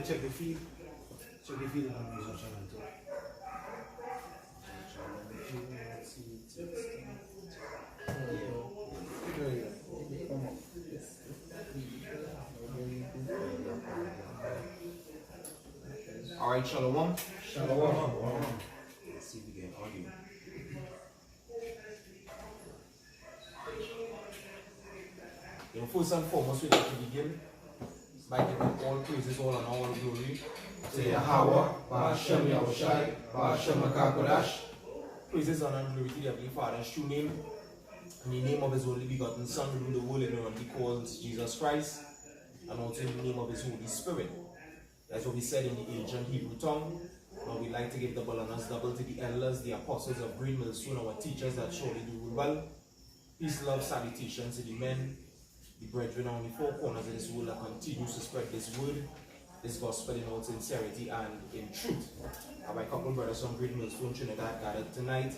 check the feed. Check the feed on the channel too. Alright, Shalom. Shalom. Let's see if we can argue. First and foremost, we like to begin by giving all praises, all honor, all glory to Yahweh, Ba'ashem Yahushai, Ba'ashem HaKadosh. Praises, honor, and glory to the Heavenly Father's true name, in the name of His only begotten Son, whom the world ignorantly calls Jesus Christ, and also in the name of His Holy Spirit. That's what we said in the ancient Hebrew tongue. Lord, we like to give double honors double to the elders, the apostles of Green Millstone, our teachers that surely do well. Peace, love, salutations to the men, the brethren on the four corners of this world that continues to spread this word, this gospel in all sincerity and in truth. My couple brothers from Green Millstone Trinidad gathered tonight.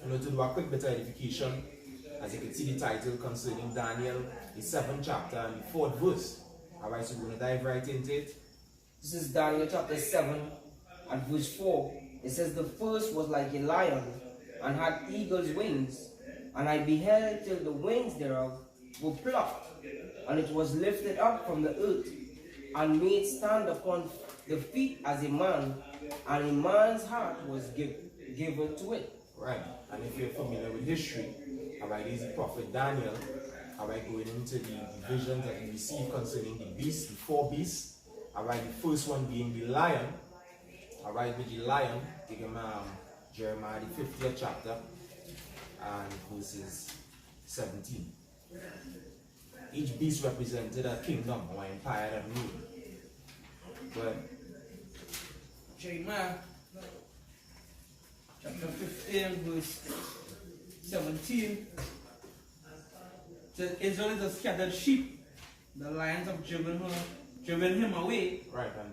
I'm going to do a quick bit of edification. As you can see the title concerning Daniel, the 7th chapter and the 4th verse. Alright, so we're going to dive right into it. This is Daniel chapter 7 and verse 4. It says, the first was like a lion and had eagle's wings, and I beheld till the wings thereof were plucked, and it was lifted up from the earth, and made stand upon the feet as a man, and a man's heart was given to it. Right, and if you're familiar with history, alright, is the prophet Daniel, alright, going into the visions that he received concerning the beasts, the 4 beasts. Alright, the first one being the lion. Alright, with the lion, take him Jeremiah the 50th chapter and verses 17. Each beast represented a kingdom or empire that ruled. But Jeremiah chapter 15 verse 17 says, Israel is a scattered sheep, the lions have driven him away. right, and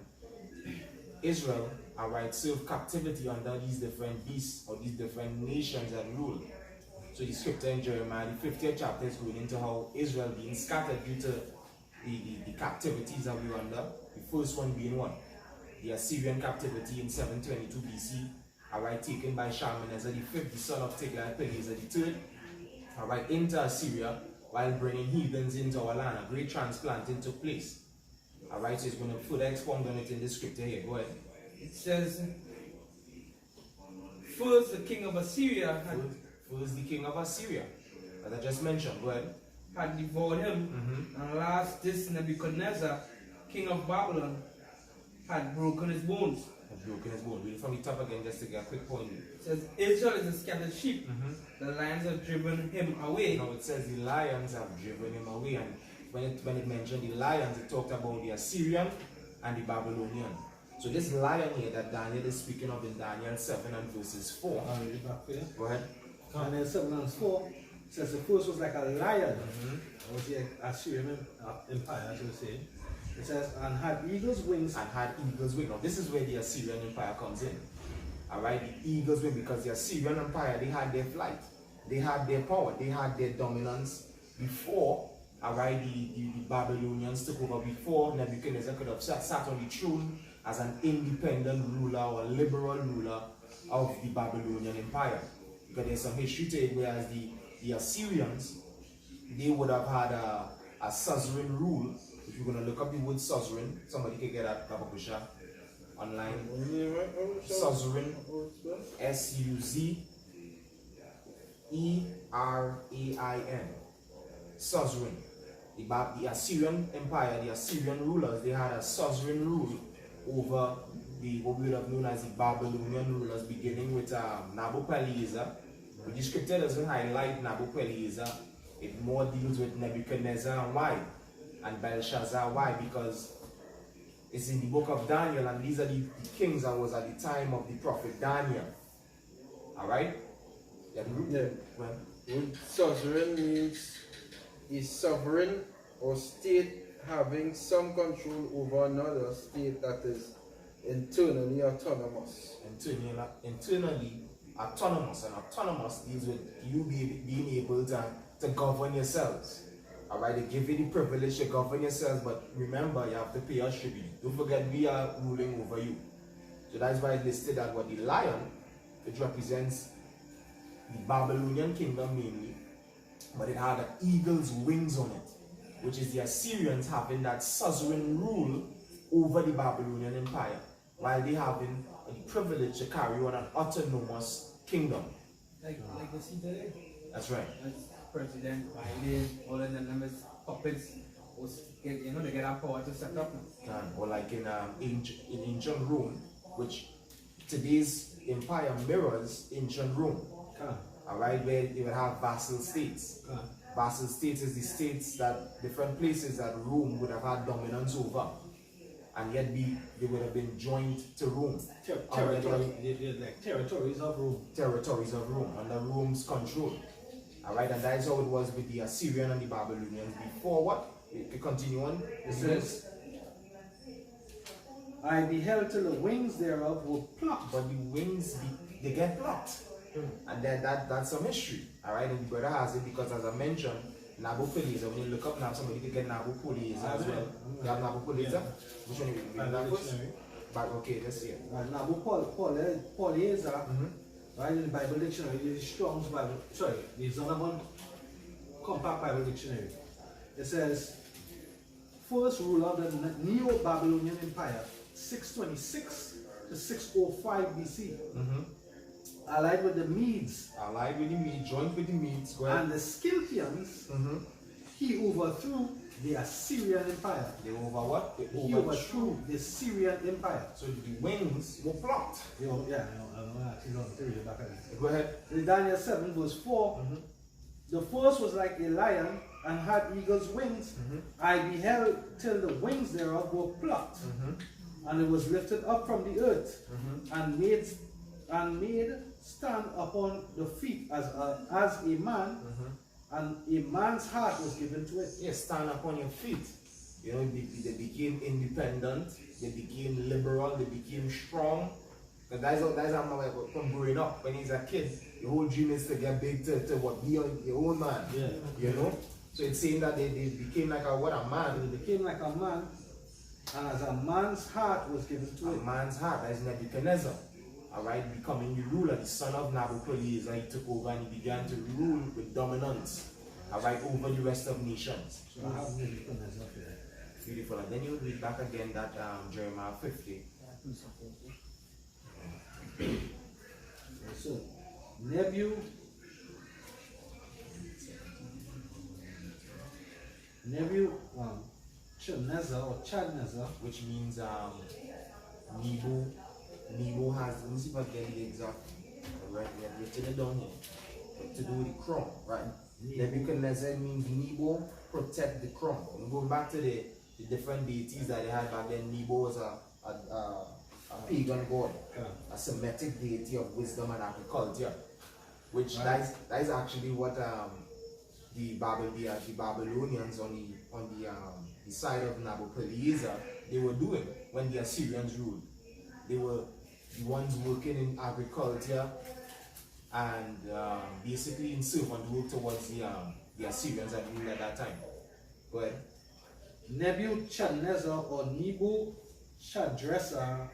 Israel, alright, served captivity under these different beasts or these different nations that rule. So the scripture in Jeremiah, the 50th chapter, is going into how Israel being scattered due to the captivities that we were under. The first one being one, the Assyrian captivity in 722 BC, alright, taken by Shalmaneser the 5th, the son of Tiglath-Pileser the 3rd, alright, into Assyria, while bringing heathens into our land. A great transplanting took place. Alright, so it's going to further expound on it in the scripture here. Go ahead. It says, first the king of Assyria First the king of Assyria, as I just mentioned. Go ahead. had devoured him, and last this Nebuchadnezzar, king of Babylon, had broken his bones. Had broken his bone. Read it from the top again just to get a quick point. It says, Israel is a scattered sheep, the lions have driven him away. Now it says the lions have driven him away, and when it mentioned the lions, it talked about the Assyrian and the Babylonian. So this lion here that Daniel is speaking of in Daniel 7 and verses 4. I'll read it back for you. Go ahead. Daniel 7 and 4 says the first was like a lion. That was the Assyrian Empire, as you were saying. It says, and had eagle's wings. And had eagle's wing. Now this is where the Assyrian Empire comes in. Alright, the eagle's wing, because the Assyrian Empire, they had their flight. They had their power. They had their dominance before, alright, the Babylonians took over, before Nebuchadnezzar could have sat on the throne as an independent ruler or liberal ruler of the Babylonian Empire. Because there's some history to it, whereas the Assyrians, they would have had a suzerain rule. If you're going to look up the word suzerain, somebody can get that Bababusha online. Suzerain, S-U-Z-E-R-A-I-N. Suzerain. The Assyrian Empire, the Assyrian rulers, they had a suzerain rule over what we would have known as the Babylonian rulers, beginning with Nabopolassar. But the scripture doesn't highlight Nabopolassar. It more deals with Nebuchadnezzar. And why? And Belshazzar. Why? Because it's in the book of Daniel, and these are the kings that was at the time of the prophet Daniel. Alright? Yeah. Well, Suzerain means a sovereign or state having some control over another state that is internally autonomous. Internally autonomous, and autonomous deals with you being able to govern yourselves. Alright, they give you the privilege to govern yourselves, but remember, you have to pay us tribute. Don't forget, we are ruling over you. So that's why it's listed that what the lion, which represents the Babylonian kingdom mainly, but it had an eagle's wings on it, which is the Assyrians having that suzerain rule over the Babylonian Empire, while they having the privilege to carry on an autonomous kingdom. Like we see today. That's right. As President Biden, all of them is puppets, they get our power to set up now. Or like in ancient Rome, which today's empire mirrors ancient Rome. Alright, where they would have vassal states. Vassal states is the states that different places that Rome would have had dominance over, and yet they would have been joined to Rome. Territories of Rome. Territories of Rome, under Rome's control. Alright, and that is how it was with the Assyrian and the Babylonians. Before what? We continue on. It says, I beheld till the wings thereof were plucked. But the wings, they get plucked. And then that's a mystery. Alright, and the brother has it because, as I mentioned, Nabopolassar, when you look up now, somebody could get Nabopolassar as well. You have Nabopolassar? Yeah. Which one you read that first? But okay, let's see it. Nabopolassar, right, in the Bible dictionary, the Strong's Bible, sorry, the Zondervan Compact Bible Dictionary. It says, first ruler of the Neo-Babylonian Empire, 626 to 605 BC. Allied with the Medes. Allied with the Medes, joined with the Medes. And the Scythians, he overthrew the Assyrian Empire. They over what? He overthrew the Syrian Empire. So the wings were plucked. Yeah, I don't know actually don't tell you back at Go ahead. in Daniel 7 verse 4, the first was like a lion and had eagle's wings. I beheld till the wings thereof were plucked, and it was lifted up from the earth, and made stand upon the feet as a man, and a man's heart was given to it. Yes, stand upon your feet. You know, they became independent, they became liberal, they became strong. And that's how from growing up. When he's a kid, your whole dream is to get big, to what, be your own man. Yeah. You know? So it's saying that they became like a man. They became like a man, and as a man's heart was given to A it. man's heart, as Nebuchadnezzar. Alright, becoming the ruler, the son of Nabopolassar. He took over and he began to rule with dominance, alright, over the rest of nations. So I have Nebuchadnezzar here. Beautiful. And then you read back again that Jeremiah 50. So Nebuchadnezzar or Chadnezzar, Which means Nebo has, let me see if I get the exact, right, we have written it down here, to do with the crown, right? Nebuchadnezzar means Nebo, protect the crown. And going back to the different deities that they had back then, Nebo was a pagan god, a Semitic deity of wisdom and agriculture, which that is actually what the Babylonians on the side of Nabopolassar, they were doing when the Assyrians ruled. They were the ones working in agriculture and basically in servant work towards the Assyrians that ruled at that time. Go ahead. Nebuchadnezzar or Nebuchadnezzar,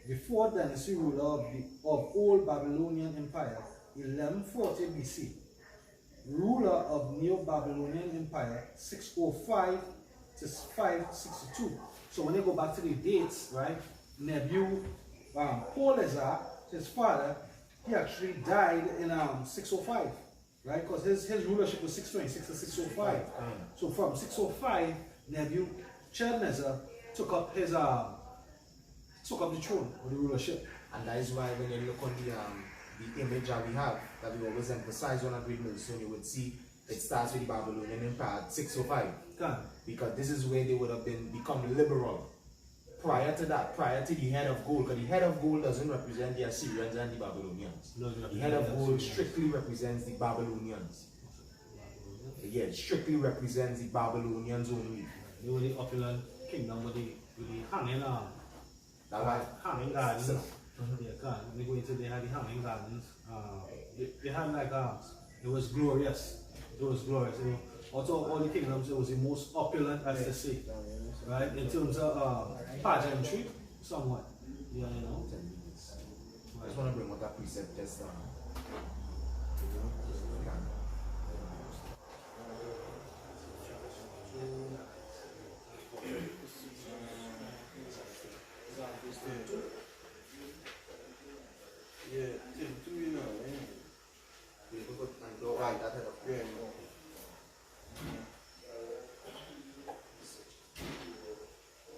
the fourth dynasty ruler of old Babylonian Empire, 1140 BC. Ruler of Neo-Babylonian Empire, 605 to 562. So when you go back to the dates, right, Nebuchadnezzar, his father, he actually died in 605, right? Because his rulership was 626 to 605. So from 605, Nebuchadnezzar took up the throne or the rulership. And that is why when you look on the image that we have, that we always emphasize on a great milestone, you would see it starts with the Babylonian Empire at 605. Because this is where they would have become liberal. Prior to that, prior to the head of gold, because the head of gold doesn't represent the Assyrians and the Babylonians. The head of gold strictly represents the Babylonians. Yeah, it strictly represents the Babylonians only. They were the opulent kingdom with the hanging hanging gardens. They go into, they had the hanging gardens. They had like it was glorious. It was glorious. You know, out of all the kingdoms, it was the most opulent, as they say, right? In terms of pageantry, somewhat. Yeah, you know. 10 minutes. I just want to bring out that precept just now. Yeah, two, you know, Right, that head up. yeah.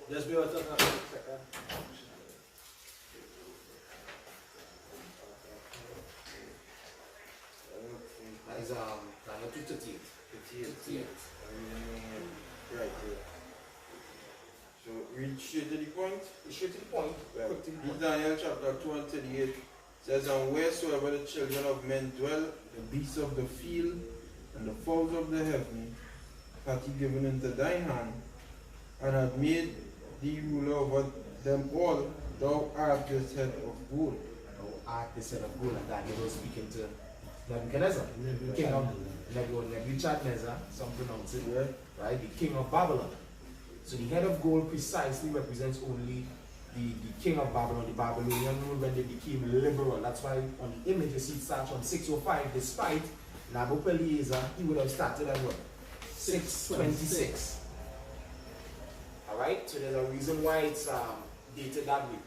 Just be right up now. That is Daniel 2:38. 58. Right here. So read straight to the point. Straight to the point. Well, Quick to the read point. Daniel chapter 2 and 38 says, and wheresoever the children of men dwell, the beasts of the field and the fowls of the heaven hath he given into thine hand, and hath made thee ruler over them all. Thou art this head of gold. Thou art the son of gold, and Daniel was speaking to Nebuchadnezzar, king of Nebuchadnezzar, some pronounce it, Yeah. right? The king of Babylon. So the head of gold precisely represents only the king of Babylon, the Babylonian rule when they became liberal. That's why on the image you see it starts from 605, despite Nabopolassar, he would have started at what? 626. Alright, so there's a reason why it's dated that way.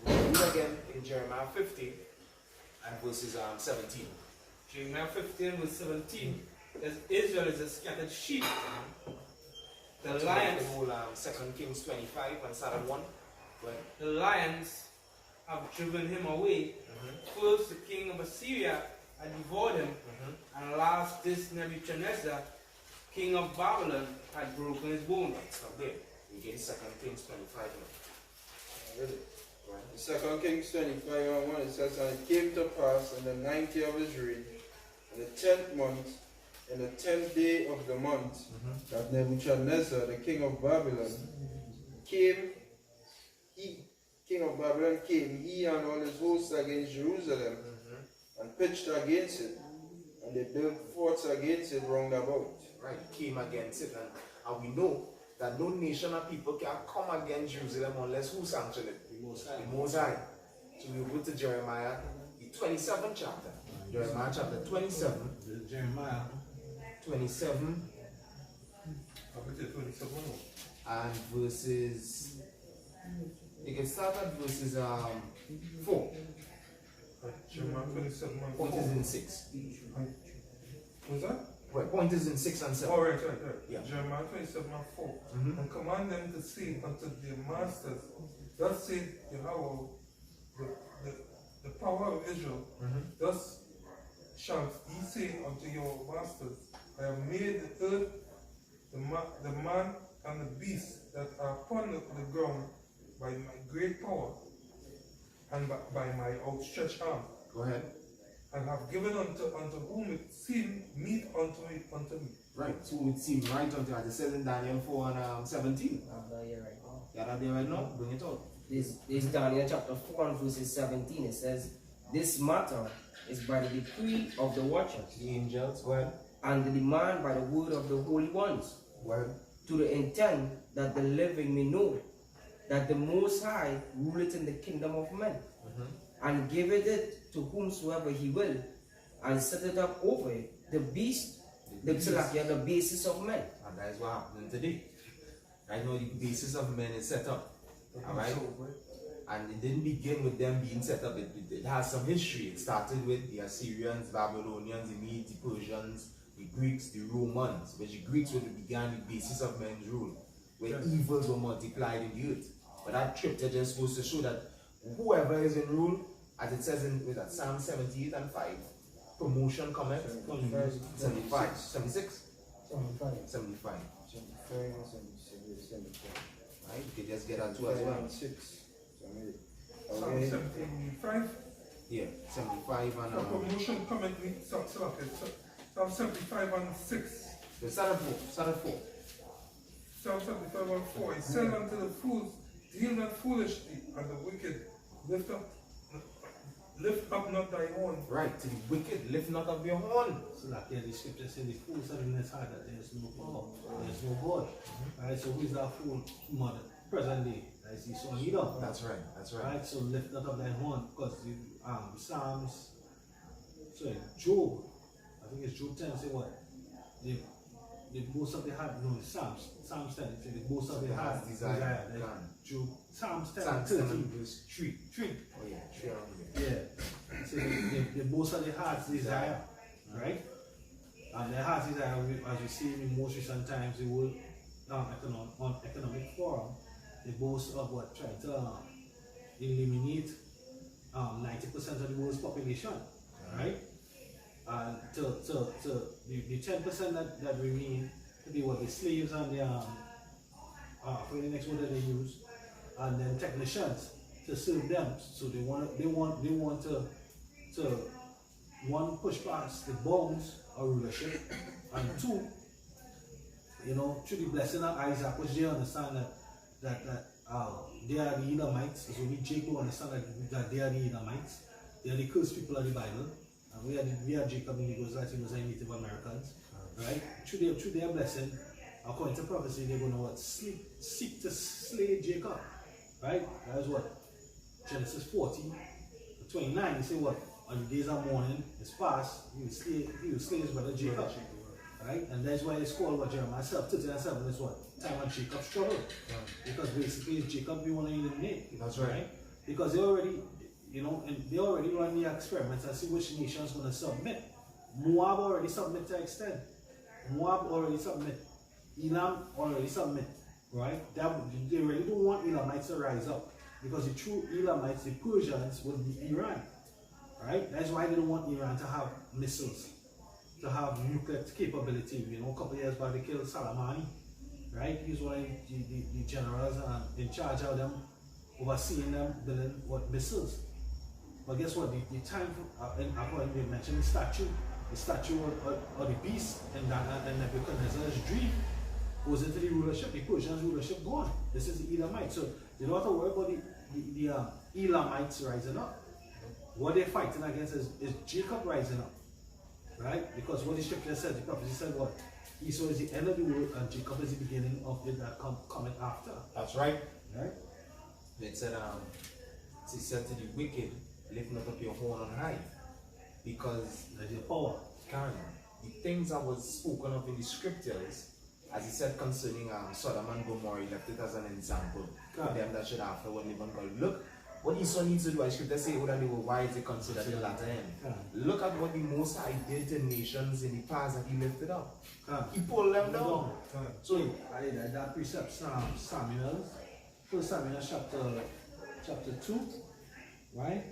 Read again in Jeremiah 50 and verses 17. Jeremiah 15 verse 17. As Israel is a scattered sheep. The lions, The whole 2 Kings 25 and Psalm 1. Right. the lions have driven him away. First, the king of Assyria had devoured him, and last, this Nebuchadnezzar, king of Babylon, had broken his bones. Stop there. We get 2 Kings 25 now. Really? Right. 2 Kings 25 and 1, it says, and it came to pass in the 9th year of his reign, in the 10th month, in the 10th day of the month, that Nebuchadnezzar, the king of Babylon, came, he and all his hosts against Jerusalem, and pitched against it, and they built forts against it round about. Right. Came against it. And we know that no nation or people can come against Jerusalem unless who sanctioned it? The Most High. The Most High. So we go to Jeremiah, the 27th chapter. Jeremiah chapter 27. Jeremiah. 27 and verses, you can start at verses 4. Jeremiah 27 and Point 4. is in 6. What's that? Right, point is in 6 and 7. Oh, right. Yeah. Jeremiah 27 and 4. Mhm. And command them to say unto their masters, thus saith Yahweh, the power of Israel, thus shall ye say unto your masters, I have made the earth, the man and the beast that are upon the ground by my great power and by my outstretched arm, Go ahead. and have given unto whom it seemed meet unto me. Right, so it seems right unto, as it says in Daniel 4 and 17. I'm not here right now. You are there right now? Bring it out. This Daniel chapter 4 and verses 17. It says, this matter is by the decree of the watchers, The angels, go ahead. and the demand by the word of the holy ones, Go ahead. to the intent that the living may know that the Most High ruleth in the kingdom of men, and giveth it to whomsoever he will, and set it up over it, the beast, the basis of men. And that is what happened today. Right now, the basis of men is set up. Alright? And it didn't begin with them being set up. It has some history. It started with the Assyrians, Babylonians, the Medes, the Persians, the Greeks, the Romans, which the Greeks were began the basis of men's rule, where evils were multiplied in the earth. But that triptych is supposed to show that whoever is in rule, as it says in Psalm 78 and 5, promotion cometh. 75, 76, 75. Right? You can just get that too as well. 6. Psalm Okay. 75. Yeah, 75 and For promotion cometh me. Psalm 75 and 6. start at 4. Start at 4. Psalm 75 and 4. He said unto the fools, deal not foolishly, and the wicked lift up lift up not thy horn. Right, to the wicked, lift not up your horn. So like the scripture says, the fool said in his heart that there is no power, there is no God. Right, so who is that fool? Mother, present day. That is his son Edom. That's right, that's right. Right, so lift not up thy horn, because the Psalms, sorry, Job, I think it's Job 10, say what? The most of the heart, no, Psalms 10, say the most of the heart desire. Like Job, Psalms 10, Psalms 13, verse 3. 3. Oh yeah, 3 around there. Yeah. So the most of the heart's desire, right? And the heart's desire, as we see in the most recent times, the World Economic Forum, they boast of what? Try to eliminate 90% of the world's population, right? And to the 10% that remain to be what the slaves and the for the next word that they use, and then technicians to serve them. So they want to one, push past the bounds of rulership, and two, you know, through the blessing of Isaac, which they understand that they are the Edomites. So we Jacob understand that they are the Edomites. They are the cursed people of the Bible. And we are Jacob in the Israelites, he was like Native Americans. Right? Through their blessing, according to prophecy, they're going to what? Seek to slay Jacob. Right? That is what? Genesis 40:29. He say what? On the days of mourning is past, he will slay his brother Jacob. Right? And that's why it's called what Jeremiah 30:7 is what? Time of Jacob's trouble. Because basically it's Jacob we want to eliminate. That's right. Because they already, you know, and they already run the experiments and see which nation is going to submit. Moab already submit to extent. Moab already submit. Elam already submit. Right? They really don't want Elamites to rise up. Because the true Elamites, the Persians, would be Iran. Right? That's why they don't want Iran to have missiles, to have nuclear capability. You know, a couple of years back they killed Soleimani. Right? He's one of the generals in charge of them, overseeing them building what missiles. But guess what? The time, according to mentioned the statue of the beast and Nebuchadnezzar's dream goes into the rulership, the Persians' rulership gone. This is the Edomites. So they don't have to worry about the Elamites rising up. What they're fighting against is Jacob rising up. Right? Because what the scripture said, the prophecy said what? Esau is the end of the world and Jacob is the beginning of it that coming after. That's right. Right? It said, it said to the wicked, lift not up your horn on high. Because there's your power. The things that was spoken of in the scriptures, as he said concerning Sodom and Gomorrah, he left it as an example for them that should afterward live on God. Look what Esau needs to do. As scripture say, that they were wise, they considered the latter end. Look at what the Most High did to nations in the past that he lifted up. He pulled them down. So that precept, Samuel, 1 Samuel chapter 2, right?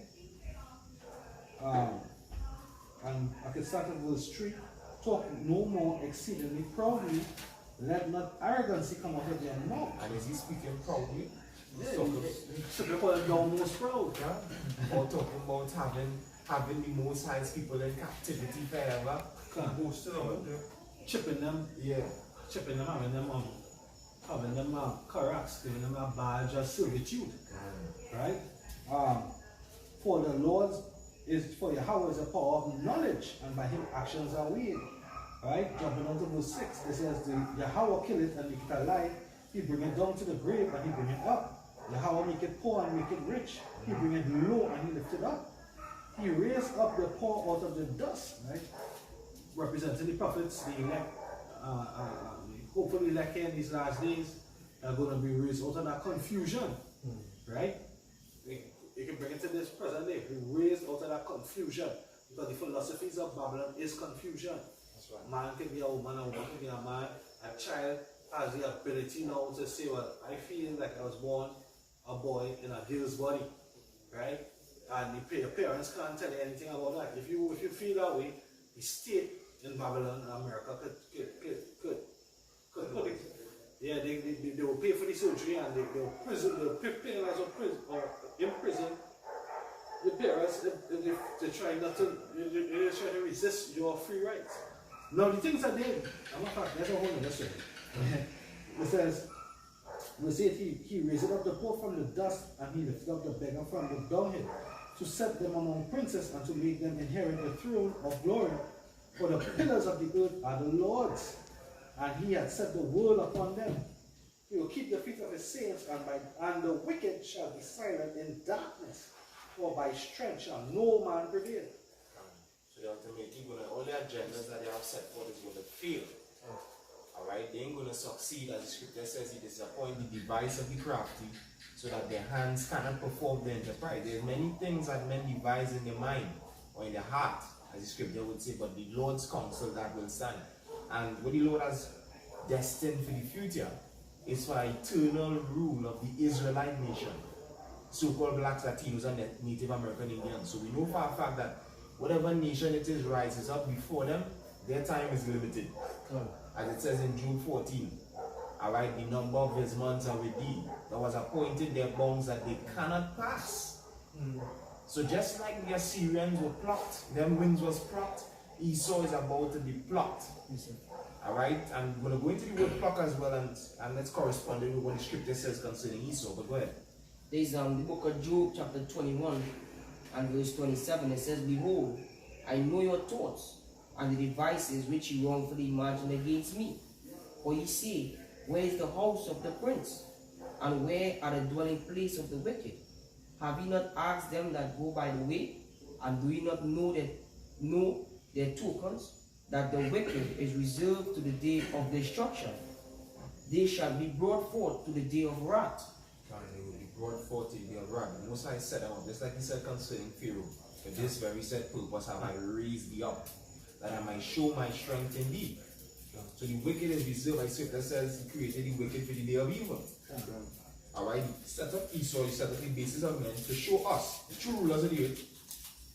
And I can start at verse 3. Talk no more exceedingly proudly, let not arrogancy come out of your mouth. And is he speaking proudly? Yeah, so they call it down most proud. Or talking about having the Most High's people in captivity forever. Chipping them, chipping them, having them corrects, giving them a badge of servitude. Right? For the Lord is, for Yahweh is a power of knowledge, and by him actions are weighed. Right? Jumping on to verse 6, it says, the Yahweh killeth and maketh alive, he bringeth down to the grave and he bringeth up. Yahweh maketh poor and maketh rich, he bringeth low and he lifteth up. He raised up the poor out of the dust, right? Representing the prophets, the elect, hopefully elect here in these last days are going to be raised out of that confusion, right? You can bring it to this present day, raised out of that confusion, because the philosophies of Babylon is confusion. That's right. Man can be a woman can be a man. A child has the ability now to say, well, I feel like I was born a boy in a girl's body, right? And your parents can't tell you anything about that. If you feel that way, the state in Babylon and America could put it. Yeah, they will pay for the surgery and they will penalize or imprison the parents if they try not to, they try to resist your free rights. Now the things that they, I'm not talking, that's a whole other story. It says, we say he raised up the poor from the dust and he lifted up the beggar from the dunghill. to set them among princes and to make them inherit the throne of glory. For the pillars of the earth are the Lord's, and he hath set the world upon them. He will keep the feet of his saints, and the wicked shall be silent in darkness, for by strength shall no man prevail. So the ultimately all the agendas that they have set forth is going to fail. Alright, they ain't going to succeed, as the scripture says, he disappoint the device of the crafty, so that their hands cannot perform the enterprise. There's many things that men devise in their mind or in their heart, as the scripture would say, but the Lord's counsel that will stand. And what the Lord has destined for the future is for eternal rule of the Israelite nation, so-called blacks, Latinos, and Native American Indians. So we know for a fact that whatever nation it is rises up before them, their time is limited. As it says in June 14, alright, the number of his months are with thee. There was appointed their bounds that they cannot pass. So just like the Assyrians were plucked, their wings was plucked, Esau is about to be plucked. Alright, and we're going to go into the word pluck as well, and let's correspond with what the scripture says concerning Esau. But go ahead. There's the book of Job, chapter 21, and verse 27. It says, Behold, I know your thoughts, and the devices which you wrongfully imagine against me. For ye say, Where is the house of the prince? And where are the dwelling place of the wicked? Have ye not asked them that go by the way? And do ye not know their tokens? That the wicked is reserved to the day of destruction. They shall be brought forth to the day of wrath. And they will be brought forth to the day of wrath. The Most High said, just like he said concerning Pharaoh, for this very set purpose have I raised thee up, that I might show my strength in thee. So the wicked is reserved, like scripture says, he created the wicked for the day of evil. Alright, he set up Esau, he set up the basis of men to show us, the true rulers of the earth.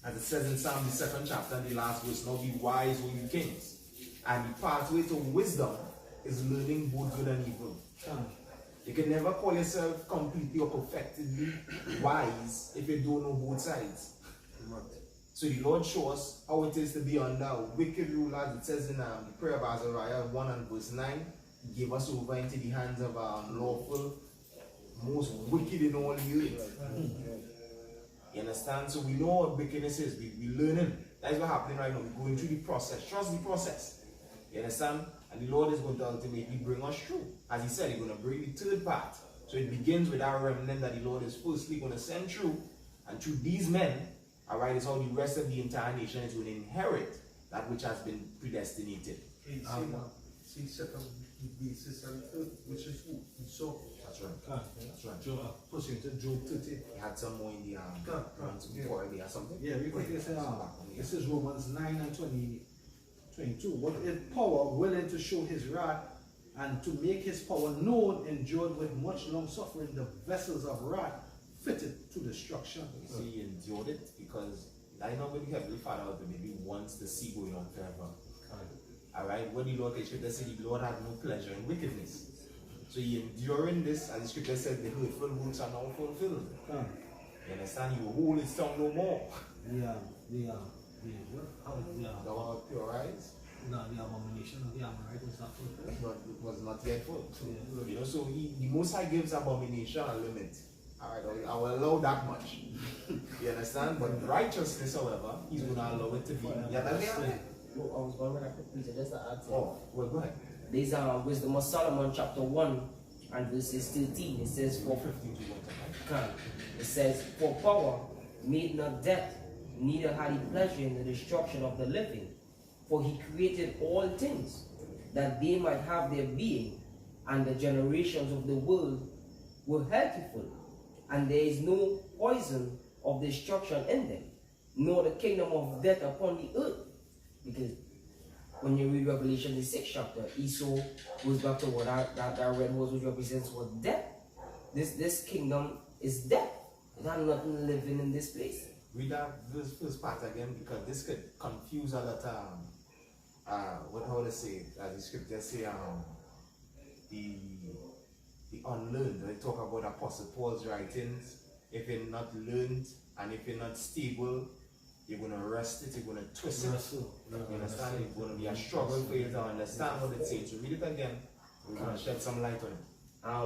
As it says in Psalm the 2nd chapter, the last verse, now be wise, O you kings. And the pathway to wisdom is learning both good and evil. You can never call yourself completely or perfectly wise if you don't know both sides. So the Lord shows us how it is to be under wicked rulers. It says in the prayer of Azariah 1 and verse 9, he gave us over into the hands of our unlawful, most wicked in all the earth. You understand? So we know what wickedness is. We're learning. That's what's happening right now. We're going through the process. Trust the process. You understand? And the Lord is going to ultimately bring us through. As he said, he's going to bring the third part. So it begins with our remnant that the Lord is firstly going to send through. And through these men, alright, is how the rest of the entire nation is going to inherit that which has been predestinated. See, set up the basis on earth, which is who? So, That's right. That's right. Pushing to Job 30. We had some more in the before there something. Yeah, we quickly say, this is Romans 9 and 22. But in power, willing to show his wrath and to make his power known, endured with much long suffering the vessels of wrath fitted to destruction. You see, he endured it because I know when the Heavenly Father ultimately wants to see going on forever. Alright, when the Lord the scripture said the Lord has no pleasure in wickedness. So he enduring this, as the scripture said, the hurtful works are now fulfilled. You understand? He will hold his tongue no more. The pure eyes. No, the abomination of the Amorite was not fulfilled. It was not yet full. You know, so the Most High gives abomination a limit. Alright, I will allow that much. You understand? But righteousness, however, he's going to allow it to be. Yeah, that's it. I was going with that quickly, just to add to Oh, well, go ahead. There's Wisdom of Solomon, chapter 1, and verses 13. It says, For 15 to 1. it says, For power made not death, neither had he pleasure in the destruction of the living. For he created all things, that they might have their being, and the generations of the world were healthful, and there is no poison of destruction in them, nor the kingdom of death upon the earth. Because when you read Revelation, the 6th chapter, Esau goes back to what that red horse which represents was death. This kingdom is death. It has nothing living in this place. Read that this first part again, because this could confuse a lot how to say, as the scriptures say, the unlearned. They talk about Apostle Paul's writings. If you're not learned and if you're not stable, you're going to arrest it, you're going to twist it. You understand? It's going to be a struggle for you to understand what it says. So read it again. We're going to shed some light on it.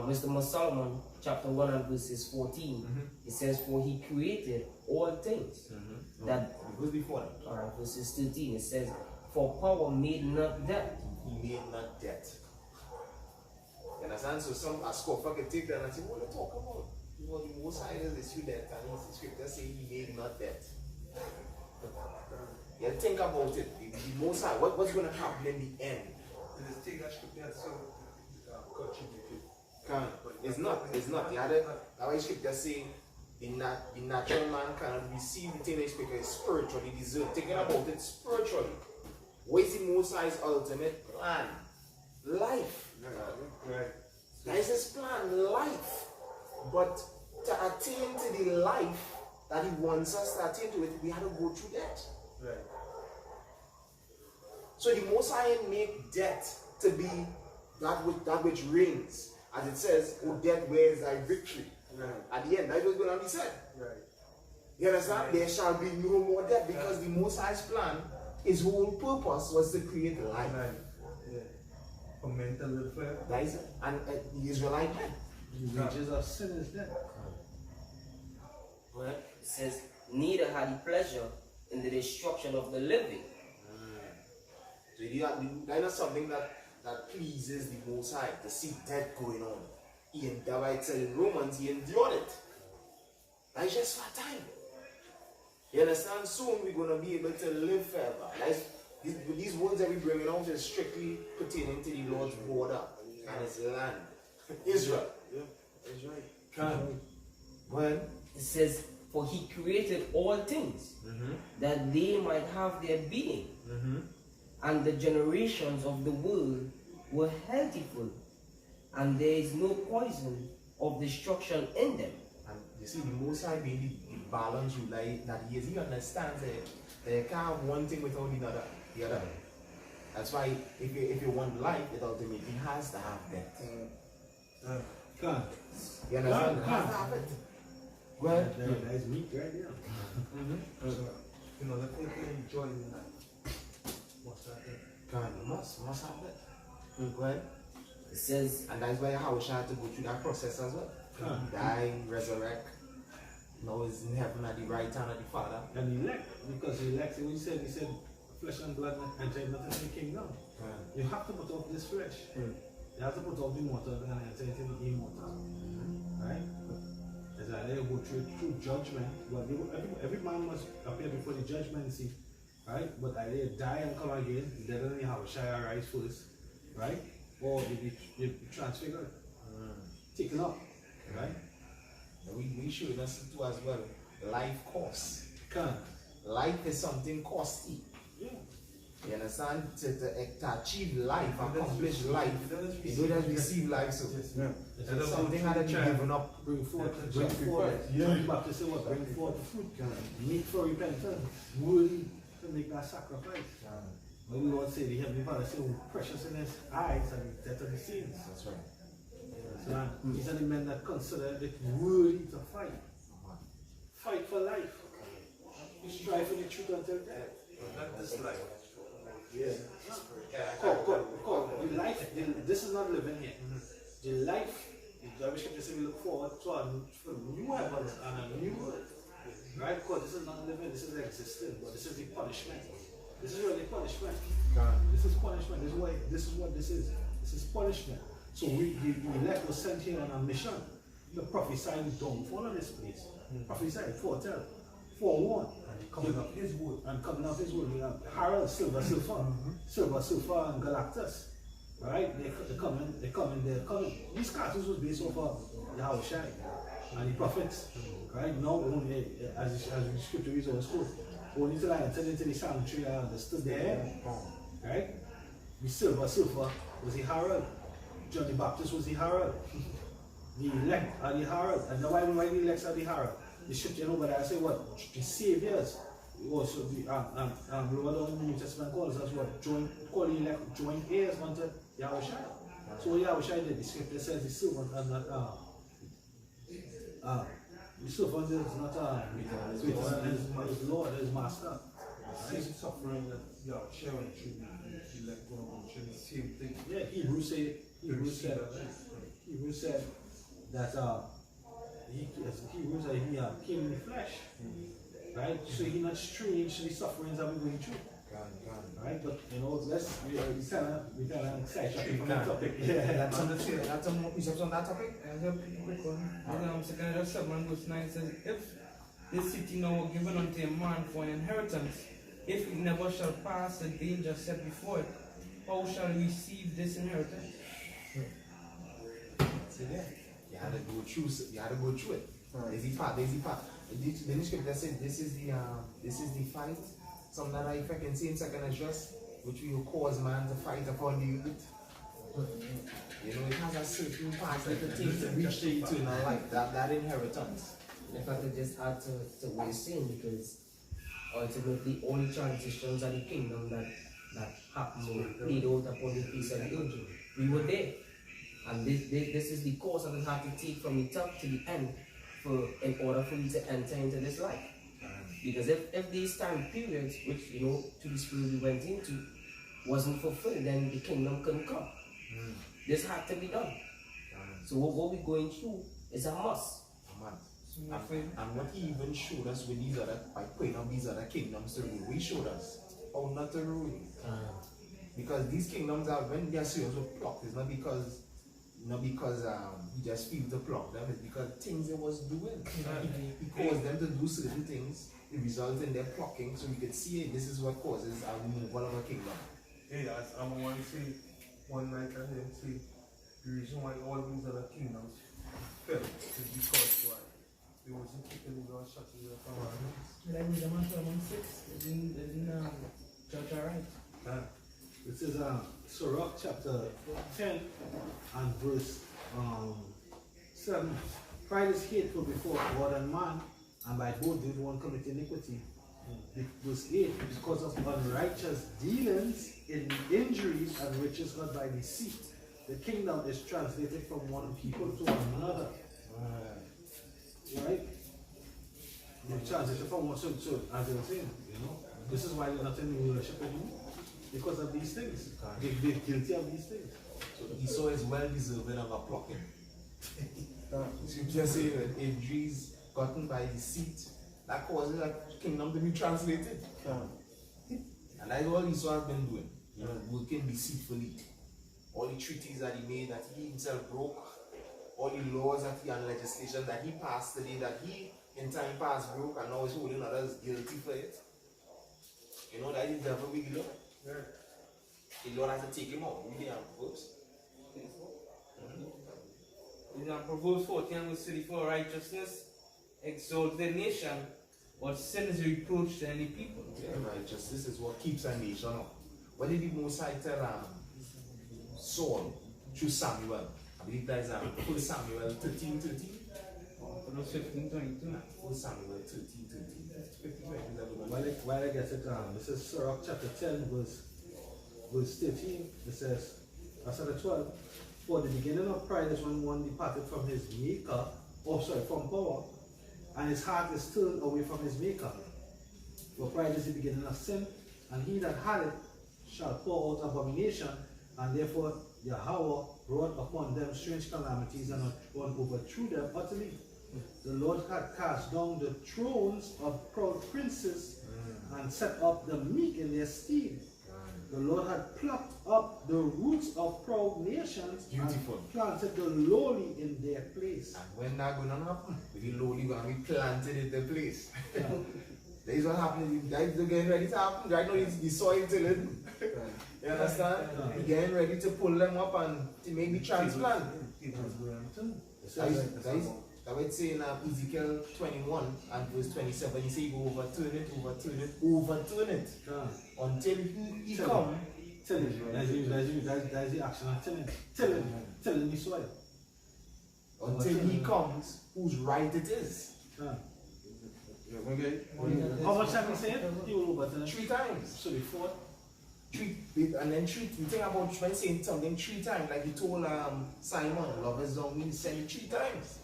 Wisdom of Solomon, chapter 1 and verses 14. It says, for he created all things. That Verse before that. verses 13, it says, for power made not death. He made not death. You understand? So some a scoffer can take that and say, what are you talking about? You know, the Most High is issue death, and the scripture say he made not death. Yeah, think about it. The Most High, what's going to happen in the end? Let's take that scripture so contributed. It's not. The other, that way scripture say the natural man cannot receive the thing they speak is spiritually deserved. Thinking about it spiritually. What is the Most High's ultimate plan? Life. Right. That is his plan, life. But to attain to the life that he wants us to attain to it, we have to go through that. Right. So the Most High make death to be that which reigns. As it says, O death, where is thy victory? Right. At the end, that is going to be said. Right. You understand? There shall be no more death, because the Most High's plan, his whole purpose was to create life. Right. Yeah. For mental welfare. That is, and the Israelite man. The wages of sin is death. It says, neither had he pleasure in the destruction of the living. So that is something that pleases the Most High, to see death going on. He endured it in Romans, he endured it. That is just for time. You understand? Soon we're going to be able to live forever. These words that we're bringing out is strictly pertaining to the Lord's border and his land. Israel. Yeah, that's right. When? It says, for he created all things, that they might have their being. And the generations of the world were healthful, and there is no poison of destruction in them. And you see, the Most High being the balance ruler that he is, he understands that you can't have one thing without the other. That's why if you want life, it ultimately has to have death. Can't. You understand? It has to have it. Well, That is meat right there. You know, the thing to enjoy in that. What's that? God, must have it. Well, It says, and that's why Yahushua had to go through that process as well. Die, resurrect. Now he's in heaven at the right hand of the Father. And elect, because he elects, when he said, flesh and blood enter not into the kingdom. You have to put off this flesh. You have to put off the mortal and enter into the immortal. Right? As I go through judgment, but every man must appear before the judgment seat. Right? But either die and come again, dead than Yahushua arise first. Right? Or you transfigured. Taken up. Right? We should listen to as well. Life costs. Can't. Life is something costly. Yeah. You understand? To achieve life, accomplish life, you don't just receive life. So it's something that you given up. Bring forth. John the Baptist said what? Bring forth fruit. Meet for repentance. Worthy to make that sacrifice. When the Lord said, the Heavenly Father said, precious in his eyes and death of the saints. That's right. So these are the men that consider it worthy to fight. Fight for life. Strive for the truth until death. Not this life. The life, this is not living here. The life, the Bible scripture says we look forward to a new heaven and a new earth. Right? Because this is not living, this is existing, but this is the punishment. This is really punishment. This is punishment. This is what this is. This is punishment. So the elect was sent here on a mission to prophesy the downfall of this place. Prophesy, foretell, forewarn. Coming up his word. And coming up his word. We have Harold, Silver, and Galactus. Right? They're coming. These cartoons was based off of Yahushua and the prophets. Right? Now, only, as the scripture is always quote, only till I entered into the sanctuary, I understood there. Right? The Silver was the Harold. John the Baptist was the Herald. The elect are the Herald. And why the elects are the Herald? The scripture over there say what? The saviors. Also the Lord of the New Testament calls us what? Call the elect joint heirs unto Yahushua. So Yahushua did. The scripture says the servant are not the servant is not greater than his Lord, his master. Same suffering that Yahshua went through, he let go of the same thing. Yeah, Hebrews said that Hebrews said he came in the flesh. Right? So he's not strange to the sufferings that we're going through. Right? But you know, we kinda excited from the topic. Yeah. That's some more precepts on that topic. As a quick one, 2 7 verse 9 says, if this city now were given unto a man for an inheritance, if it never shall pass the danger set before it, how shall we receive this inheritance? See there? You had to go through it. There's the part. The scripture said this is the fight. Something that I can see in 2nd Ezra, which will cause man to fight upon the earth. You know, it has a certain part that it takes to reach the eternal life, that inheritance. If I could just add to what you're saying, because ultimately all the transitions of the kingdom that happened played out upon the face of the earth. We were there. And this is the course that we have to take from the top to the end in order for you to enter into this life. Because if these time periods, which to the spirit we went into, wasn't fulfilled, then the kingdom couldn't come. This had to be done. So what we're going through is a must. And what he even showed us with these other, by putting up these other kingdoms to rule, he showed us how not to rule. Because these kingdoms are, when they are serious with plucked, it's not because he just feel to pluck them, it's because things he was doing. He caused them to do certain things, it resulted in their plucking, so we could see it. This is what causes a removal of a kingdom. Hey, as I want to say, one night I heard him say, the reason why all these other kingdoms fell is because why? They wasn't keeping God's statutes and commandments. Like with the man Solomon 6, in Church Alright. This is Sirach chapter 10 and verse 7. Pride is hateful before God and man, and by both did one commit iniquity. Verse 8, because of unrighteous dealings in injuries and riches got by deceit, the kingdom is translated from one people to another. Right? They translated from one, so as they were saying, this is why they're not in the worship anymore. Because of these things. They're guilty of these things. So Esau is well deserving of a plucking. Scripture says that injuries gotten by deceit, that causes a kingdom to be translated. And that's all Esau has been doing. Working deceitfully. All the treaties that he made, that he himself broke, all the laws that he and legislation that he passed today, that he in time past broke, and now he's holding others guilty for it. That is the devil we do. The Lord has to take him out. We have Proverbs. In Proverbs 14 verse 34, righteousness exalts the nation, but sin is a reproach to any people. Yeah, righteousness is what keeps a nation up. What did the Most High tell Saul through Samuel? I believe that is 1 Samuel 13:13. 15:22. 1 Samuel 13:13. While I get it, this is Sirach chapter 10 verse 13. It says, verse 12, for the beginning of pride is when one departed from his maker, from power, and his heart is turned away from his maker. For pride is the beginning of sin, and he that had it shall pour out abomination, and therefore Yahweh brought upon them strange calamities and overthrew them utterly. The Lord had cast down the thrones of proud princes and set up the meek in their stead. The Lord had plucked up the roots of proud nations. Beautiful. And planted the lowly in their place. And when that going to happen, the lowly going to be planted in their place. That is what happened. That is getting ready to happen. Right now, the soil tilling. You understand? He's getting ready to pull them up and to make the transplant. That would say in Ezekiel 21 and verse 27, he says, you go overturn it, until he comes. Tilling. That's the action of tilling. Tilling the soil. Until he comes, whose right it is. Okay. How much time you saying? He will overturn it 3 times. So before. And then you think about when saying something 3 times, like he told Simon, love is on me, he said it 3 times.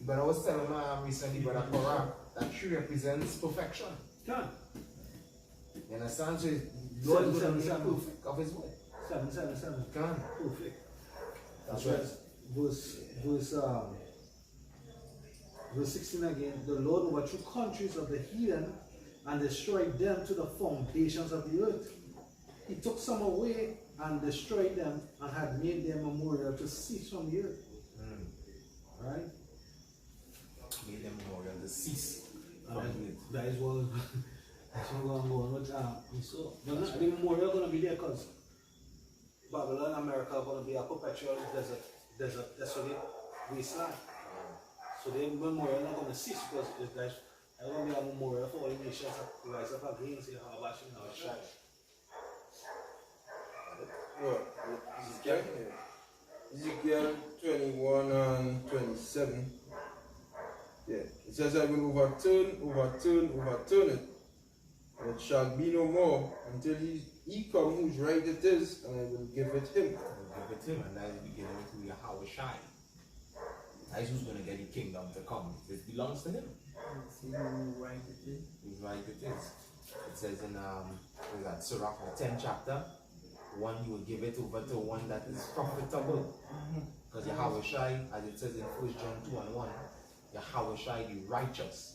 But I was telling recently, Brother Korah, that 3 represents perfection. Yeah. understand? So Lord is going to be 777. perfect of his word. 777. Can. Perfect. That's right. Verse 16 again. The Lord overthrew countries of the heathen and destroyed them to the foundations of the earth. He took some away and destroyed them and had made them a memorial to cease from the earth. Right? Made them memorial to cease from Right. the earth. That is what that's what going on with so the memorial gonna be there because Babylon, America are gonna be a perpetual desert desolate wasteland. So the memorial not gonna cease because there's gonna be a memorial for all the nations that rise up against Yahweh and our Shai. What? Ezekiel? Ezekiel 21 and 27. Yeah. It says, I will overturn it. And it shall be no more until he come whose right it is, and I will give it him. Give it to him, and that is beginning to Yahweh Shai. That is who's going to get the kingdom to come. It belongs to him. Whose right it is. It says in what is that, Sirach, the 10th chapter, one you will give it over to one that is profitable. Because Yahweh Shai, as it says in 1 John 2 and 1, Yahweh Shai, the righteous.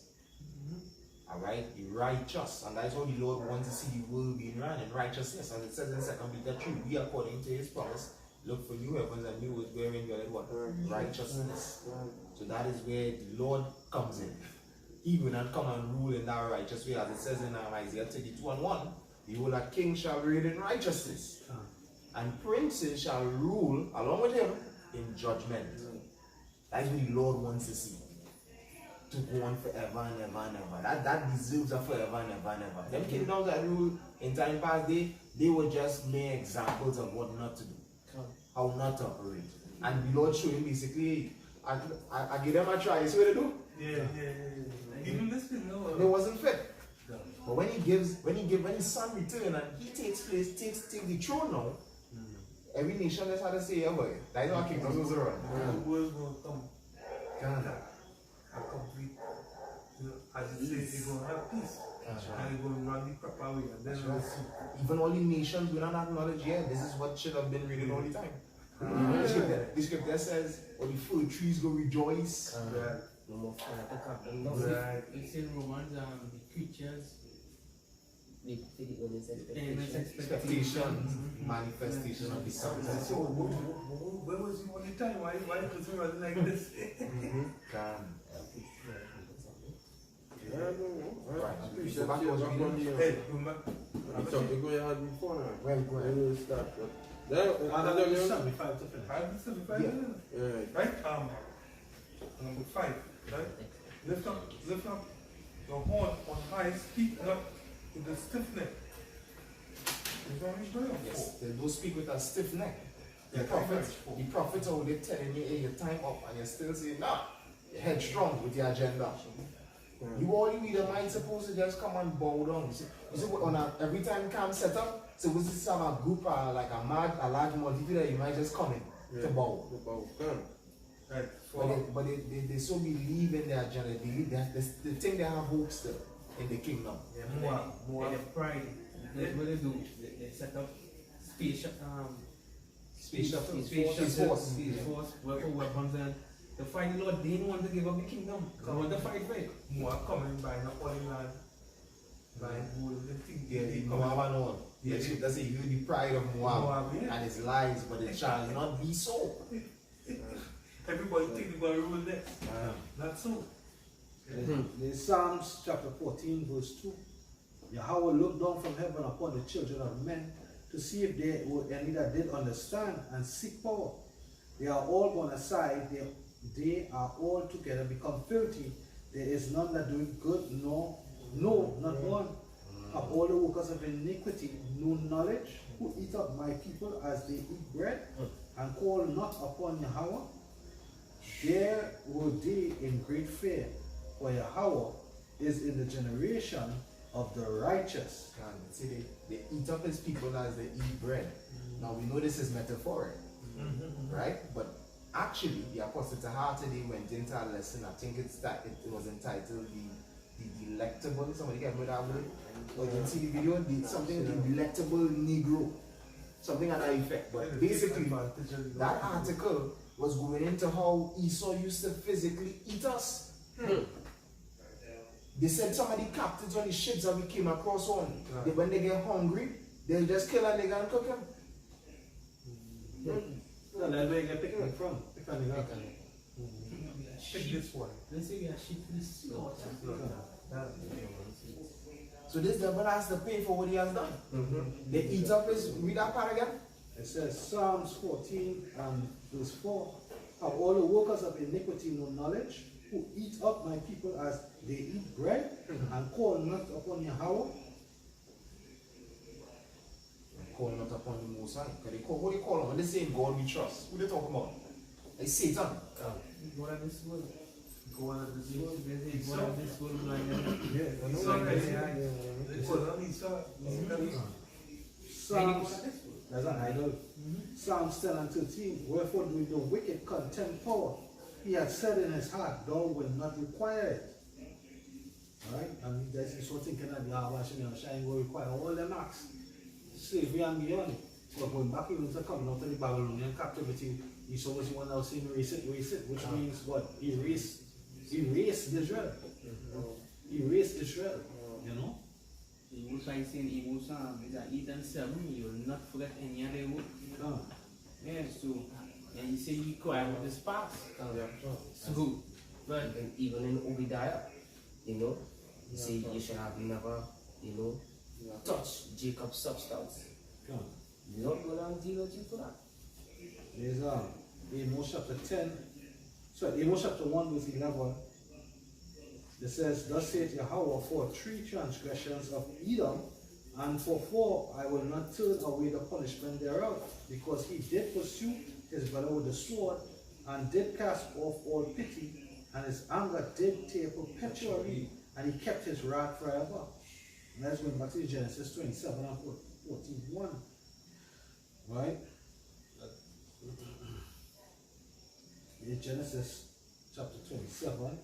Alright, the righteous. And that is what the Lord wants to see the world being run in righteousness. As it says in 2 Peter 3, we according to his promise, look for new heavens and new earth wherein dwelleth what? Righteousness. So that is where the Lord comes in. He will not come and rule in that righteous way. As it says in Isaiah 32 and 1, behold, a king shall reign in righteousness, and princes shall rule along with him in judgment. That is what the Lord wants to see. To go on forever and ever and ever. That deserves a forever and ever and ever. Them kingdoms that rule in time past, they were just mere examples of what not to do. How not to operate. And the Lord showing basically, I give them a try. See what they do? Yeah. Even this thing, no. It wasn't fit. But when his son return and he takes the throne now, every nation just had to say, oh boy, that's how kingdoms was around. The world will come. Ghana. A complete, as it says, they're going to have peace. And they're going to run the proper way. And then we'll see. Even all the nations will not acknowledge, yeah, this is what should have been reading all the time. The scripture says, all the fir trees go rejoice. No more fire to cut them down. Right. It's in Romans, the creatures They fit it when it's and its expectation. Expectations, manifestation of the sons. So, where was you all the time? Why was he running like this? Yeah, I don't know. Right. Right. So back to what we did. Hey, remember? The topic we had before now. Well, go ahead. When we start. Then, And 75 to finish. 575 Yeah. minutes. yeah. Right? Number 5. Right? Lift up your horn on high, speak not with the stiff neck. Is that what you're Yes, they do speak with a stiff neck. The Yeah, prophets are already telling you, hey, your time up, and you're still saying, nah, you're headstrong with your agenda. You all you need a mind supposed to just come and bow down. You see on every time camp set up, so we just have a group, like a large multitude that you might just come in to bow. Right. But they so believe in their agenda, they think they have hope still in the kingdom. More. and the pride. That's what they do. They set up space force, weapons, and the fight the Lord didn't want to give up the kingdom. They want to fight for it. More coming by the Holy Land. By who the thing Yeah, they Moab and all. Yeah. The scripture says, you the pride of Moab, Moab, yeah. and his lies, but it shall not be so. Everybody think they're going to rule next. Not so. In Psalms chapter 14, verse 2, Yahweh looked down from heaven upon the children of men to see if there were any that did understand and seek power. They are all gone aside, they are all together become filthy. There is none that doeth good, no, not one. Of all the workers of iniquity, no knowledge, who eat up my people as they eat bread, and call not upon Yahweh. There were they in great fear, for Yahweh is in the generation of the righteous. And see, they eat up his people as they eat bread. Now we know this is metaphoric, right? But actually, the Apostle Tahar today went into a lesson. I think it was entitled the delectable. Somebody get with that word? Or you can see the video, something the delectable Negro. Something like that effect. But basically, that article was going into how Esau used to physically eat us. They said some of the captains on the ships that we came across on, when they get hungry, they'll just kill a nigga and cook him. No, that's where you get picked up from. Pick a nigga up. Pick this one. Let's say we are sheep this So this devil has to pay for what he has done. They eat up his, read that part again. It says Psalms 14 and verse 4. Have all the workers of iniquity no knowledge, who eat up my people as they eat bread, and call not upon Yahweh? Call not upon the Most High. What do you call him? When they say God we trust, who they talking about? Like Satan. Go out of this world. Go out of this world. Go out of this world. Psalms, that's an idol. Psalms 10 and 13. Wherefore do the wicked contempt power? He had said in his heart, thou wilt not require it. Alright? And that's the sort of thinking that Yahweh Shine will require all them acts. Slavery and beyond. But going back even to coming out of the Babylonian captivity, he saw what one else saying erase it, which means what? Erase Israel. Erase Israel. You know? He was like saying, he was eat and seven, you will not forget any other word. Yeah, so, and he said you cry with his past. So, but Even in Obadiah, you know, he said you should have never, you know, touched Jacob's substance. The Lord will not deal with you for that. There's Amos chapter 10. So Amos chapter 1 verse 11. It says, thus saith Yahweh, for 3 transgressions of Edom, and for 4 I will not turn away the punishment thereof, because he did pursue his brother with the sword, and did cast off all pity, and his anger did tear perpetually, and he kept his wrath forever. And let's go back to Genesis 27 and 41. Right? In Genesis chapter 27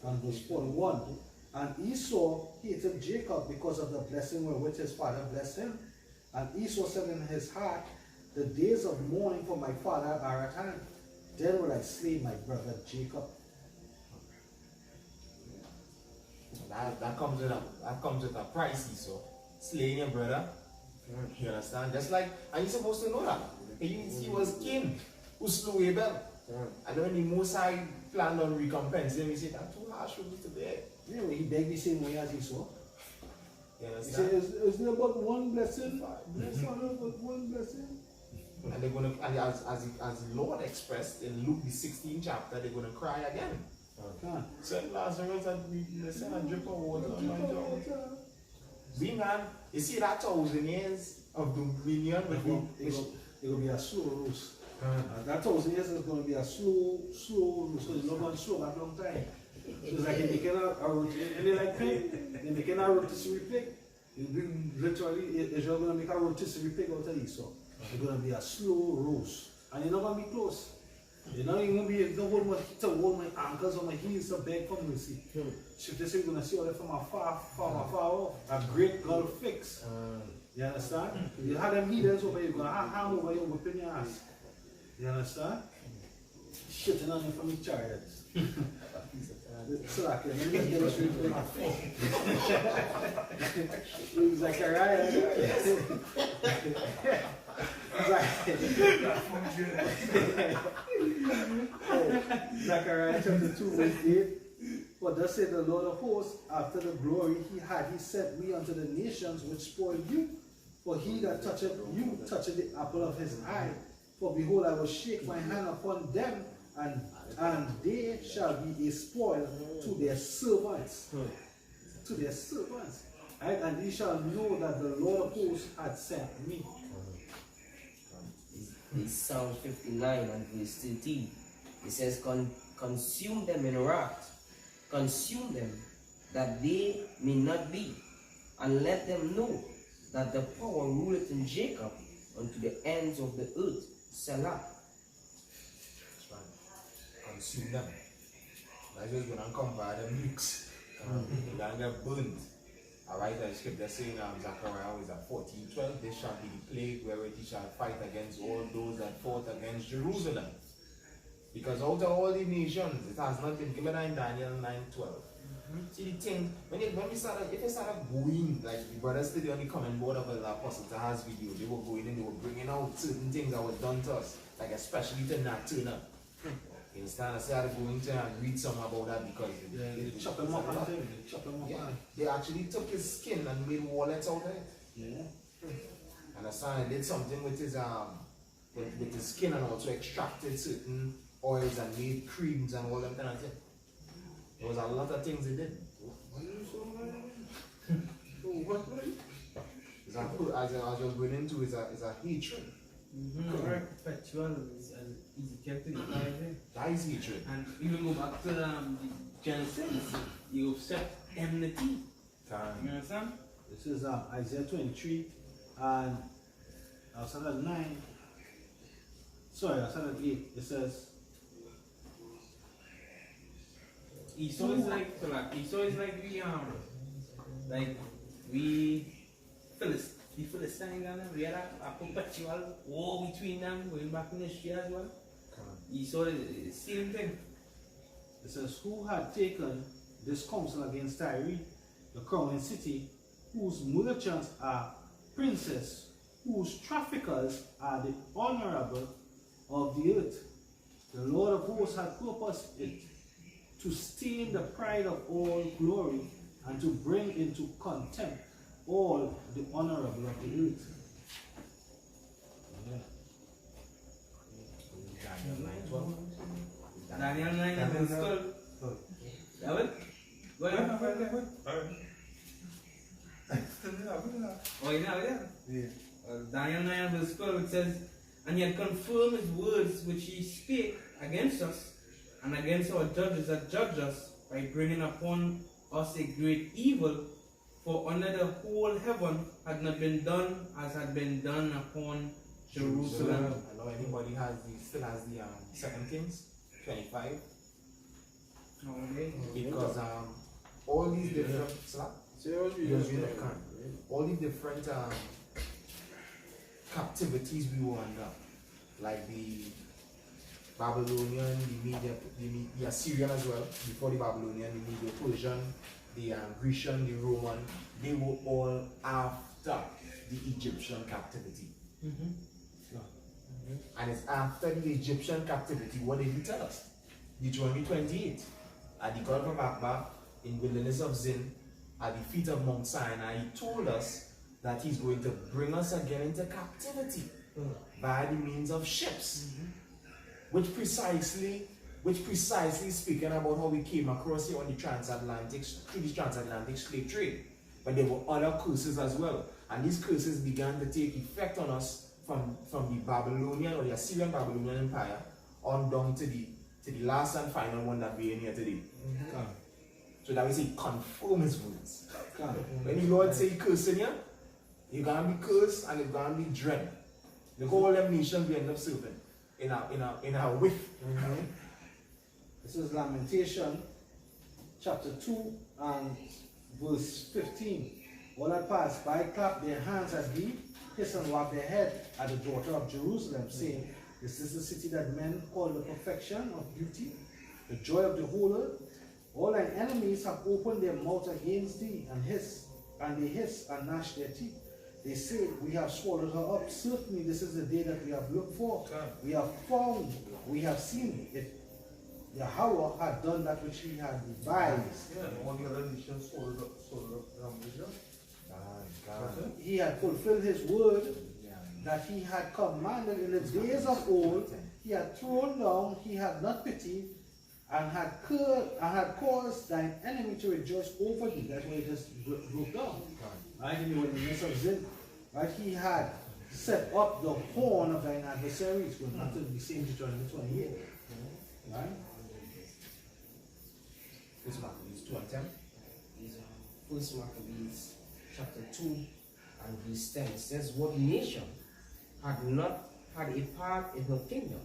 and verse 41. And Esau hated Jacob because of the blessing wherewith his father blessed him. And Esau said in his heart, the days of mourning for my father are at hand. Then will I slay my brother Jacob. That comes with a price, Esau. Slaying your brother. You understand? Just like, and you're supposed to know that. He was king who slew Abel. And when the Most High planned on recompensing him, he said, that's too harsh for me to bear. Yeah, he begged the same way as Esau. You He understand? said, is there but one blessing? Bless honor but one blessing? And they're gonna, and as the Lord expressed in Luke the 16th chapter, they're gonna cry again. Can't. Send Lazarus and send a drip of water on my jaw. See, man, you see that 1,000 years of dominion with It will be a slow roast. That 1,000 years is going to be a slow roast. So it's not going to slow that long time. So it's like they making a rotisserie, and they like pig. They're making a rotisserie pig. Literally, Israel going to make a rotisserie pig out of Esau. It's going to be a slow roast. And you're not going to be close. You're not even going to be able to hold my ankles or my heels to beg for mercy. So this is going to see all that from afar off. A great gulf fix. You understand? You have them heathens over, you're going to ham over you, whipping your ass. You understand? Shitting on you from the chariots. Slack, let me get this real quick. Zechariah. Zechariah chapter 2 verse 8. For thus said the Lord of hosts, after the glory he sent me unto the nations which spoiled you. For he that toucheth you toucheth the apple of his eye. For behold, I will shake my hand upon them, and they shall be a spoil to their servants. To their servants. Right? And ye shall know that the Lord of hosts had sent me. It's Psalm 59 and verse 13. It says, consume them in wrath. Consume them, that they may not be, and let them know that the power ruleth in Jacob unto the ends of the earth. Selah. That's right. Consume them. That's just gonna come by them leaks. You're gonna get burnt. Alright, the scripture saying Zechariah is at 14:12, this shall be the plague wherewith he shall fight against all those that fought against Jerusalem. Because out of all the nations, it has not been given in Daniel 9:12. See the thing, when we started, if they started going, like the brothers today on the comment board of the Apostle Tahas video, they were going and they were bringing out certain things that were done to us, like especially to Nat Turner. You understand? I started going to and read some about that because They chop him up and thing. They chop him up. yeah, they actually took his skin and made wallets out of it. Yeah. Understand? They did something with his with his skin and also extracted certain oils and made creams and all them kind of thing. There was a lot of things they did. As I was going into is a hatred. Correct. Perpetual is an Ezekiel 35. That is hatred. And even go back to the Genesis, you set enmity. You understand? This is Isaiah 23 and I'll start at 9. Sorry, I'll start at 8. It says, Esau is like we the Philistines and we had a perpetual war between them going back in history as well. Esau is the same thing. it says, who had taken this counsel against Tyre, the crowning city, whose merchants are princes, whose traffickers are the honorable of the earth. The Lord of hosts had purposed it to stain the pride of all glory and to bring into contempt all the honorable of the earth. Daniel 9 and verse 12. David? Go ahead. Oh, you know it? Yeah. Daniel 9 and verse 12 it says, and he had confirmed his words which he spake against us and against our judges that judge us by bringing upon us a great evil, for under the whole heaven had not been done as had been done upon Jerusalem. I know anybody still has the 2 Kings 25. Okay. Because all these different all the different captivities we were under, like the Babylonian, the Assyrian as well, before the Babylonian, the Medo-Persian, the Grecian, the Roman, they were all after the Egyptian captivity. And it's after the Egyptian captivity what did he tell us? Deuteronomy 28. At the Gulf of Akbar, in wilderness of Zin, at the feet of Mount Sinai, he told us that he's going to bring us again into captivity by the means of ships. Which precisely speaking about how we came across here on the transatlantic slave trade. But there were other curses as well. And these curses began to take effect on us from the Babylonian or the Assyrian Babylonian Empire on down to the last and final one that we're in here today. So that we say confirm his words. When the Lord say cursing you, you're gonna be cursed and you're gonna be dread. Look all them nations we end up serving in our whiff. This is Lamentation chapter 2 and verse 15. All that passed by clapped their hands at thee, kissed and wagged their head at the daughter of Jerusalem, saying, this is the city that men call the perfection of beauty, the joy of the whole earth. All thine enemies have opened their mouth against thee, and they hiss and gnash their teeth. They say, we have swallowed her up. Certainly this is the day that we have looked for. We have found, we have seen it. Yahweh had done that which he had devised. All the other nations sold up Israel. He had fulfilled his word that he had commanded in the days of old. He had thrown down, he had not pitied, and had caused thine enemy to rejoice over thee. That's why he just broke down. Right? In the midst of Zin. Right? He had set up the horn of thine adversaries. Going back to the same Deuteronomy 28. Right? This Maccabees 2 and 10. First Maccabees chapter 2 and verse 10 says, what nation had not had a part in her kingdom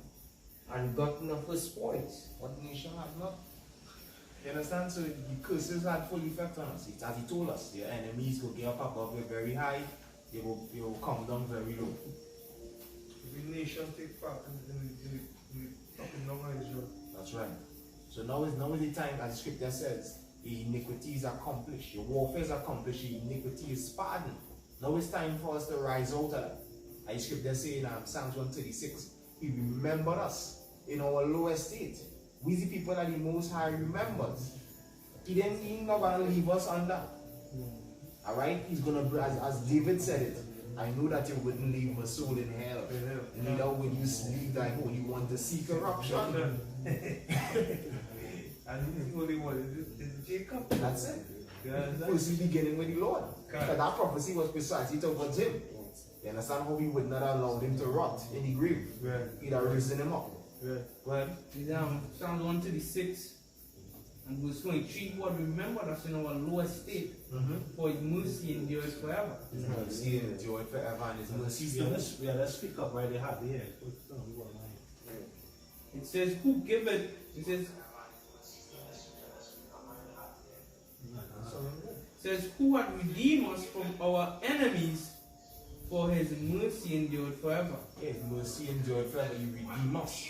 and gotten of her spoils? What nation have not? You understand? So the curses had full effect on us. It's as he told us, your enemies will get up above you very high, they will come down very low. Every nation take part in talking down Israel. That's right. So now is the time, as the scripture says, the iniquity is accomplished, your warfare is accomplished, your iniquity is pardoned. Now it's time for us to rise out of that. As the scripture says in Psalms 136, he remembered us in our low estate. We the people that the Most High remembers. He's not going to leave us under. Alright? He's going to, as David said it, I know that you wouldn't leave my soul in hell. Neither would you leave thy holy one to see corruption. And the only one is Jacob. That's it. Yeah, First, he beginning with the Lord. But that prophecy was precisely towards him. You understand how he would not allow him to rot in the grave? Right. He'd have risen him up. Right. Well, Psalms 136 and verse 23, God remembered us in our low estate, for his mercy endures forever. his mercy endured forever, and his mercy Let's speak up right there. Yeah. It says, who giveth, it says, who hath redeemed us from our enemies, for his mercy endured forever. His mercy endured forever. You redeem us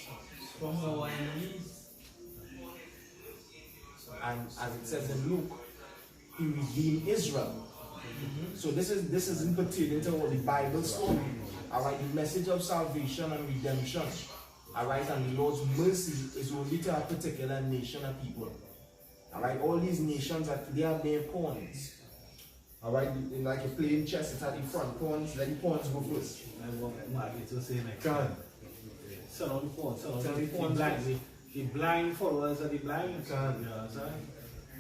From our enemies. and as it says in Luke, he redeemed Israel. So this isn't pertaining to what the Bible story. Alright, the message of salvation and redemption. Alright, and the Lord's mercy is only to a particular nation of people. Alright, all these nations they have their pawns. Alright, like you're playing chess, it's at the front pawns, let the pawns go first. And what Margaret was saying next. Come. Sell on the phone, sell on Sell the the phone. blind. The blind followers of the blind. Come. Yeah, sorry.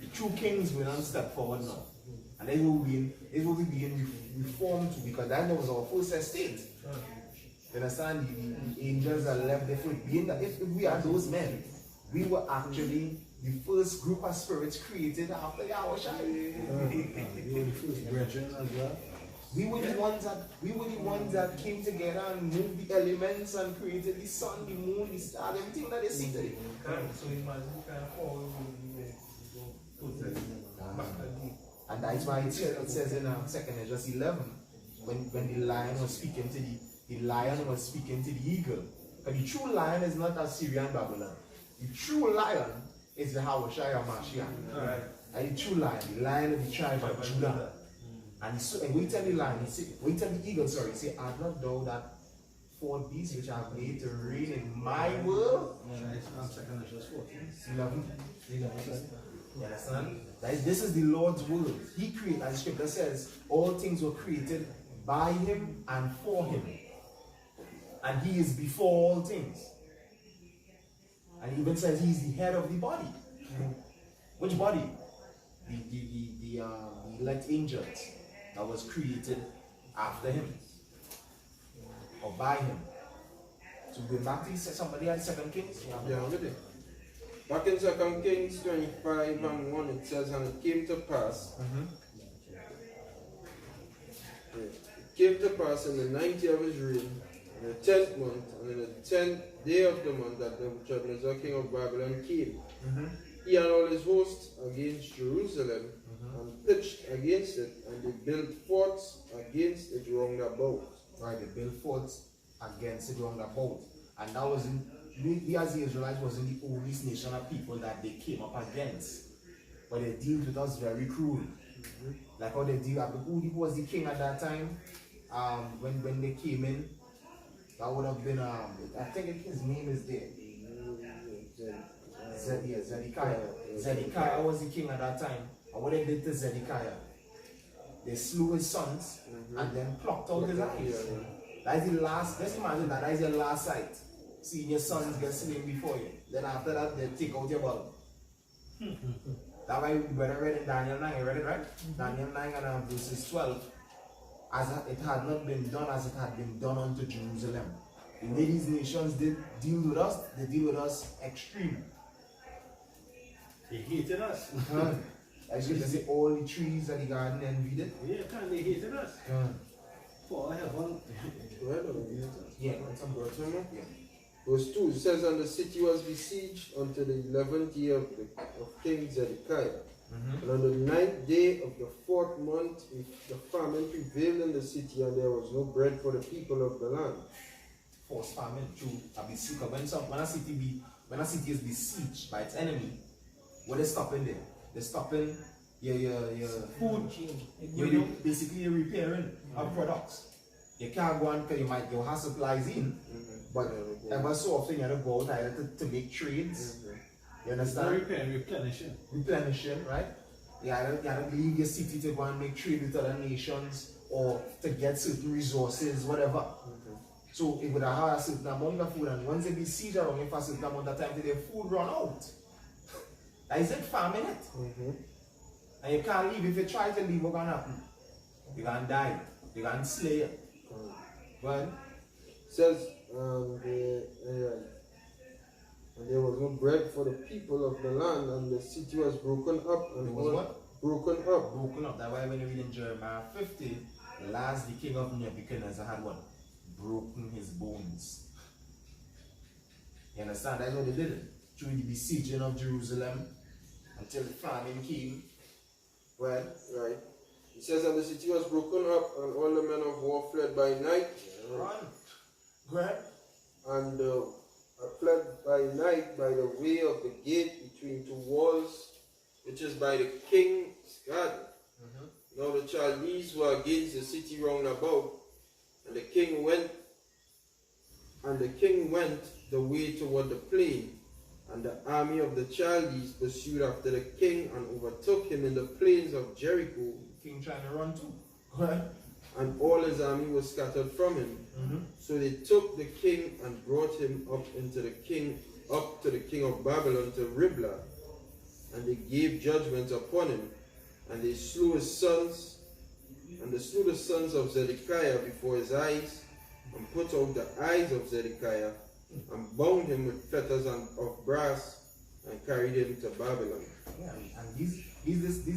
The true kings will not step forward now. And they will be reformed too, because that was our first estate. You understand? The angels that left the foot. Being that if we are those men, we were actually the first group of spirits created after Yahushua. You were the first brethren as well. We were the ones that came together and moved the elements and created the sun, the moon, the stars, everything that they see today. So imagine kind of how we put it back again. And that's why it says in 2nd Esdras 11, when the lion was speaking to the lion was speaking to the eagle. But the true lion is not Assyria and Babylon. The true lion is the Yahushua Mashiach. Right. And the true lion, the lion of the tribe of Judah. And we tell the lion, we tell the eagle, sorry, he say, art not thou that four beasts which I have made to reign in my world? Yeah, it's 2nd Esdras 14. 11. You understand? This is the Lord's world. He created, as the scripture says, all things were created by him and for him. And he is before all things. And he even says he's the head of the body. Which body? The elect angels that was created after him. Or by him. So going back to somebody had 2 Kings. Yeah, I'm with it. Back in 2 Kings 25 and 1, it says, and it came to pass. It came to pass in the 9th year of his reign, in the 10th month, and in the 10th day of the month, that Nebuchadnezzar king of Babylon came. He and all his hosts against Jerusalem, and pitched against it, and they built forts against it round about. Right, they built forts against it round about. And that wasn't, we as the Israelites wasn't the only nation of people that they came up against. But they dealt with us very cruel. Like how they deal, who was the king at that time? When they came in, that would have been, I think his name is there. Zedekiah. Zedekiah was the king at that time. And what they did to Zedekiah, they slew his sons and then plucked out his eyes. That is the last, just imagine that is your last sight. Seeing your sons get slain before you. Then after that, they take out your bulb. That's why we better read in Daniel 9, you read it right? Daniel 9 and verses 12. As it had not been done as it had been done unto Jerusalem. The way these nations did deal with us, they deal with us extreme. They hated us. As you can say, all the trees of the garden envied it. Yeah, kind they hated us. For heaven. Yeah, Some more? yeah. Verse 2 it says, and the city was besieged until the 11th year of King Zedekiah. And on the 9th day of the 4th month, the famine prevailed in the city, and there was no bread for the people of the land. Forced famine through a besiege. When a city is besieged by its enemy, what is stopping there? They're stopping your food. Basically you're repairing of products. You can't go on because you have supplies in, but ever so often you have to go out either to make trades. You understand? Replenishing, right? You have to leave your city to go and make trade with other nations or to get certain resources, whatever. So it would have a certain amount of food, and once they besiege around you for a certain amount of time, till their food run out. That is it, famine it. And you can't leave. If you try to leave, what's going to happen? You're going to die. You're going to slay you. Well, It says, and there was no bread for the people of the land, and the city was broken up. And it was what? Broken up. Broken up. That's why when you read in Jeremiah 50, last the king of Nebuchadnezzar had what? Broken his bones. You understand? That's what they did. Through the besieging of Jerusalem until the famine came. Well, right. It says, and the city was broken up, and all the men of war fled by night. Run. Go ahead. And fled by night by the way of the gate between two walls, which is by the king's garden. Now the Chaldees were against the city round about, and the king went the way toward the plain, and the army of the Chaldees pursued after the king and overtook him in the plains of Jericho. The king trying to run too. Go ahead. And all his army was scattered from him. So they took the king and brought him up to the king of Babylon to Riblah, and they gave judgment upon him, and they slew his sons, and they slew the sons of Zedekiah before his eyes, and put out the eyes of Zedekiah, and bound him with fetters of brass, and carried him to Babylon. Yeah, and these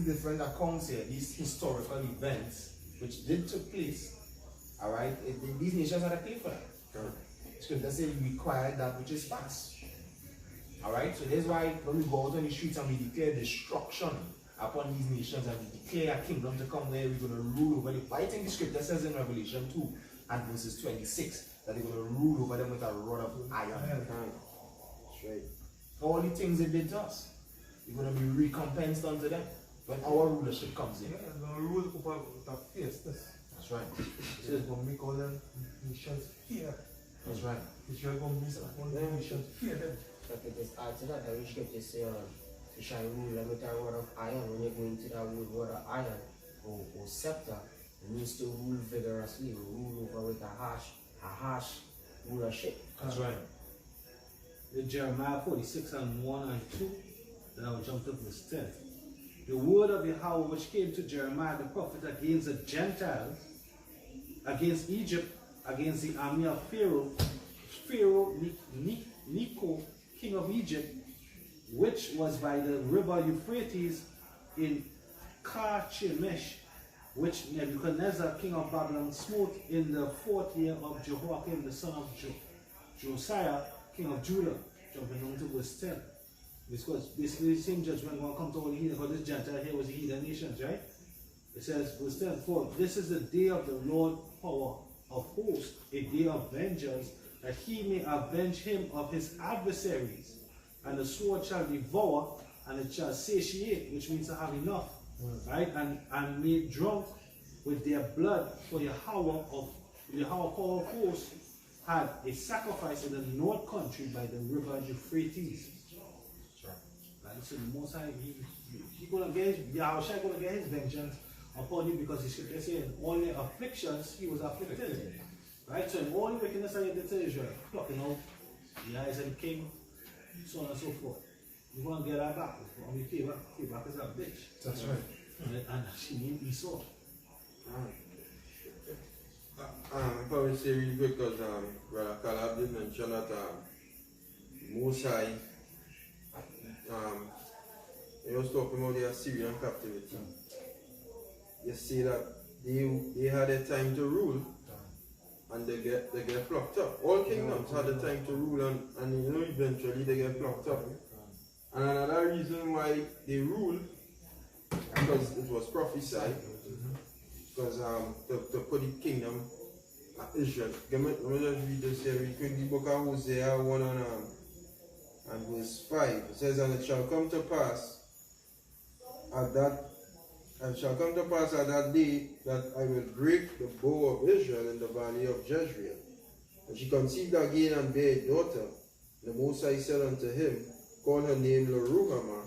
different accounts here, these historical events which did took place, all right, these nations had to pay for that. Scripture says we require that which is past. All right, so that's why when we go out on the streets and we declare destruction upon these nations and we declare a kingdom to come where we're going to rule over them. I think the scripture says in Revelation 2 and verses 26 that they're going to rule over them with a rod of iron. That's right. All the things they did to us, we're going to be recompensed unto them when our rulership comes in. Yeah, the rule over the fierceness. That's right. So it's going to make all the nations fear. That's right. It's going to make all the nations fear them. But it is add to that, I wish scripture say, you shall rule them with a rod of iron. When you go into that word rod of iron or scepter, it means to rule vigorously, rule over with a harsh rulership. That's right. In Jeremiah 46 and 1 and 2, then I will jump to verse 10. The word of Yahweh which came to Jeremiah the prophet against the Gentiles, against Egypt, against the army of Pharaoh Necho, king of Egypt, which was by the river Euphrates in Carchemish, which Nebuchadnezzar, king of Babylon, smote in the 4th year of Jehoiakim, the son of Josiah, king of Judah. Jumping on to verse 10. Because basically the same judgment will come to all the heathen, because this Gentile here was the heathen nations, right? It says, verse 10, for this is the day of the Lord power of hosts, a day of vengeance, that he may avenge him of his adversaries. And the sword shall devour, and it shall satiate, which means to have enough, right? And made drunk with their blood, for Yahweh power of hosts had a sacrifice in the north country by the river Euphrates. Right? So the Most High, he gonna get his, Yahushua gonna get his vengeance upon you, because the scripture says in all their afflictions he was afflicted. Right? So in all the wickedness that you did to Israel, plucking out the eyes of the king, so on and so forth. You're gonna get that back. I mean, pay back as a bitch. That's right. And she named Esau. I probably say really quick because Brother Caleb did mention that Most High, he was talking about the Assyrian captivity. You see that they had a time to rule, and they get plucked up. All kingdoms had the time to rule, and you know, eventually they get plucked up. And another reason why they ruled, because it was prophesied, because to put the kingdom of Israel. Let me just read this here real quick. The book of Hosea 1 and verse 5. It says, and it shall come to pass at that day that I will break the bow of Israel in the valley of Jezreel. And she conceived again and bare a daughter. The Most High said unto him, call her name Leruhamah,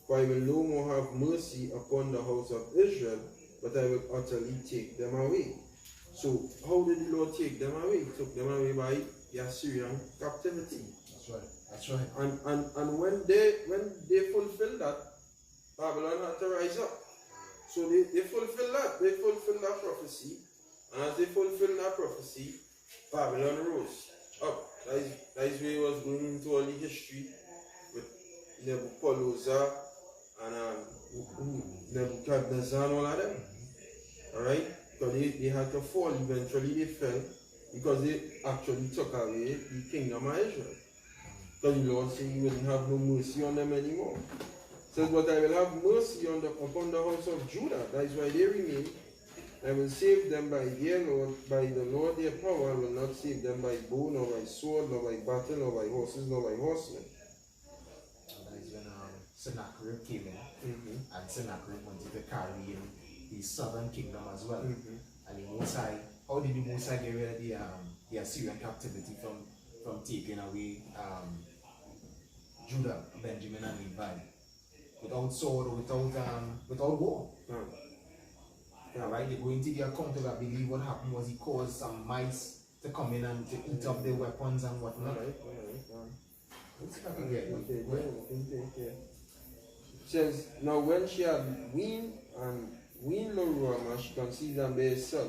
for I will no more have mercy upon the house of Israel, but I will utterly take them away. So, how did the Lord take them away? He took them away by the Assyrian captivity. That's right. That's right. And when they fulfilled that, Babylon had to rise up. So they fulfilled that. They fulfilled that prophecy. And as they fulfilled that prophecy, Babylon rose up. That is where he was going into all the history with Nebuchadnezzar and Nebuchadnezzar and all of them. Alright? Because they had to fall. Eventually they fell because they actually took away the kingdom of Israel. Because the Lord said he wouldn't have no mercy on them anymore. He says, but I will have mercy upon the house of Judah. That is why they remain. I will save them by the Lord their power. I will not save them by bow, nor by sword, nor by battle, nor by horses, nor by horsemen. And that is when Sennacherib came in, and Sennacherib wanted to carry in the southern kingdom as well. And the Most High, how did the Most High get rid of the Assyrian captivity from taking away Judah, Benjamin, and Levi? Without sword or without war. Right? They go into the account of, I believe what happened was he caused some mice to come in and to eat up their weapons and whatnot. Let's see if I can get it. It says, now when she had weaned Leruhamah, she conceived and bare a son.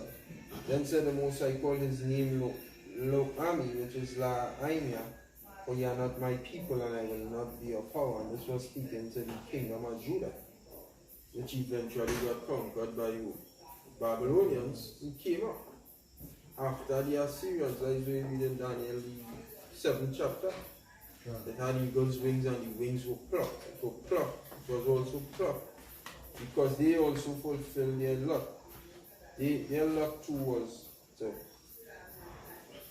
Then said the Most High, called his name Lo-Ami, which is La-Aimia, for ye are not my people, and I will not be your power. And this was speaking to the kingdom of Judah, which eventually got conquered by who? Babylonians, who came up after the Assyrians. That is where we read in Daniel the 7th chapter. They had eagle's wings, and the wings were plucked. It was also plucked because they also fulfilled their lot. Their lot too was to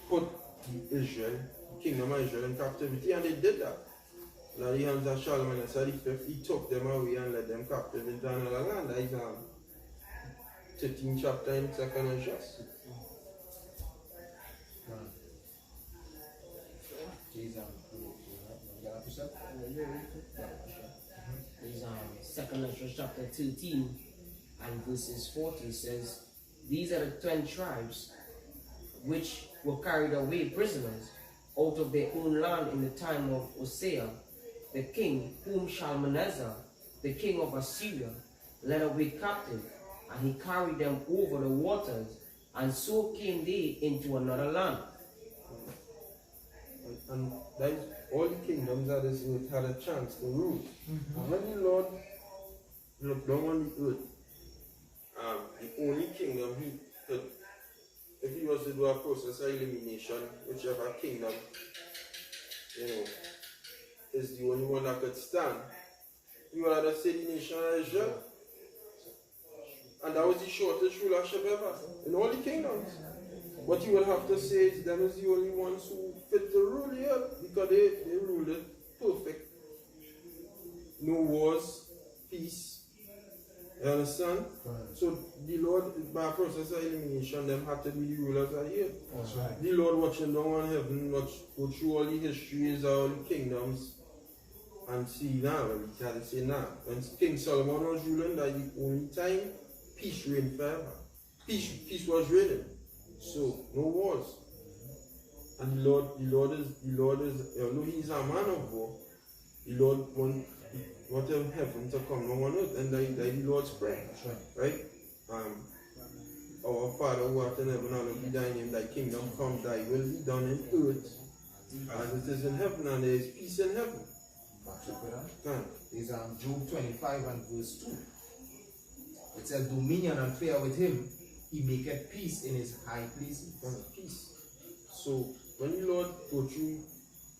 put the kingdom of Israel in captivity, and they did that. Now the hands of Shalmaneser V, he took them away and led them captive into another land. That is 13th chapter in 2nd Ezra. Second Ezra chapter 13 and verses 40 says, these are the 10 tribes which were carried away prisoners out of their own land in the time of Hosea, the king, whom Shalmaneser, the king of Assyria, led away captive, and he carried them over the waters, and so came they into another land. And that is all the kingdoms of this earth had a chance to rule. And when the Lord looked down on the earth, the only kingdom he could, if he was to do a process of elimination, whichever kingdom, is the only one that could stand, he would have said the nation of Israel. And that was the shortest rulership ever in all the kingdoms. What you will have to say is them is the only ones who fit the rule here, because they ruled it perfect. No wars, peace. You understand? Right. So the Lord, by process of elimination, them had to be the rulers of the earth. That's right. The Lord watching down on heaven, go through all the histories of all the kingdoms, and see now, we can say now. When King Solomon was ruling, that the only time peace reigned forever. Peace was reigning. So no wars. And the Lord is, although he is a man of war, the Lord wanted heaven to come down on earth, and the Lord's prayer. Right? Our Father who art in heaven, hallowed be thy name, thy kingdom come, thy will be done in earth as it is in heaven, and there is peace in heaven. Is Job 25 and verse 2. It says, dominion and fear with him, he maketh peace in his high places. Peace. So when the Lord go through,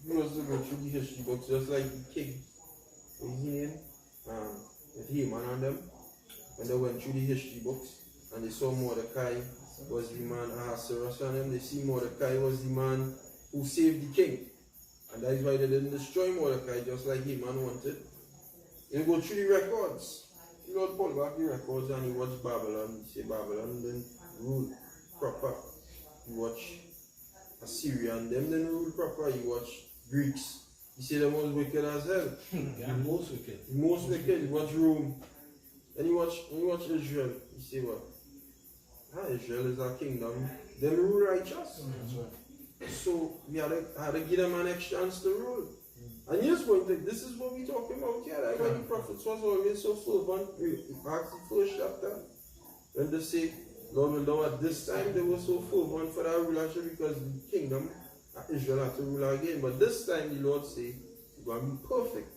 he was to go through the history books, just like the king, what's his name? With Haman and them, when they went through the history books and they saw Mordecai was the man, Ahasuerus and them, they see Mordecai was the man who saved the king. And that is why they didn't destroy Mordecai just like Haman wanted. They go through the records. The Lord pulled back the records and he watched Babylon. He said Babylon didn't rule proper. He watched Assyria and them didn't rule proper. He watched Greeks. He said the most wicked as hell. The most wicked. The most wicked. He watched Rome. Then he watched Israel. He said what? Israel is our kingdom. Them rule righteous. So we had to give them an next chance to rule. And here's one thing, this is what we're talking about here. Like when the prophets was always so fervent, Acts the first chapter, when they say, Lord will know at this time they were so fervent for that rulership because the kingdom Israel had to rule again. But this time the Lord said, it's going to be perfect.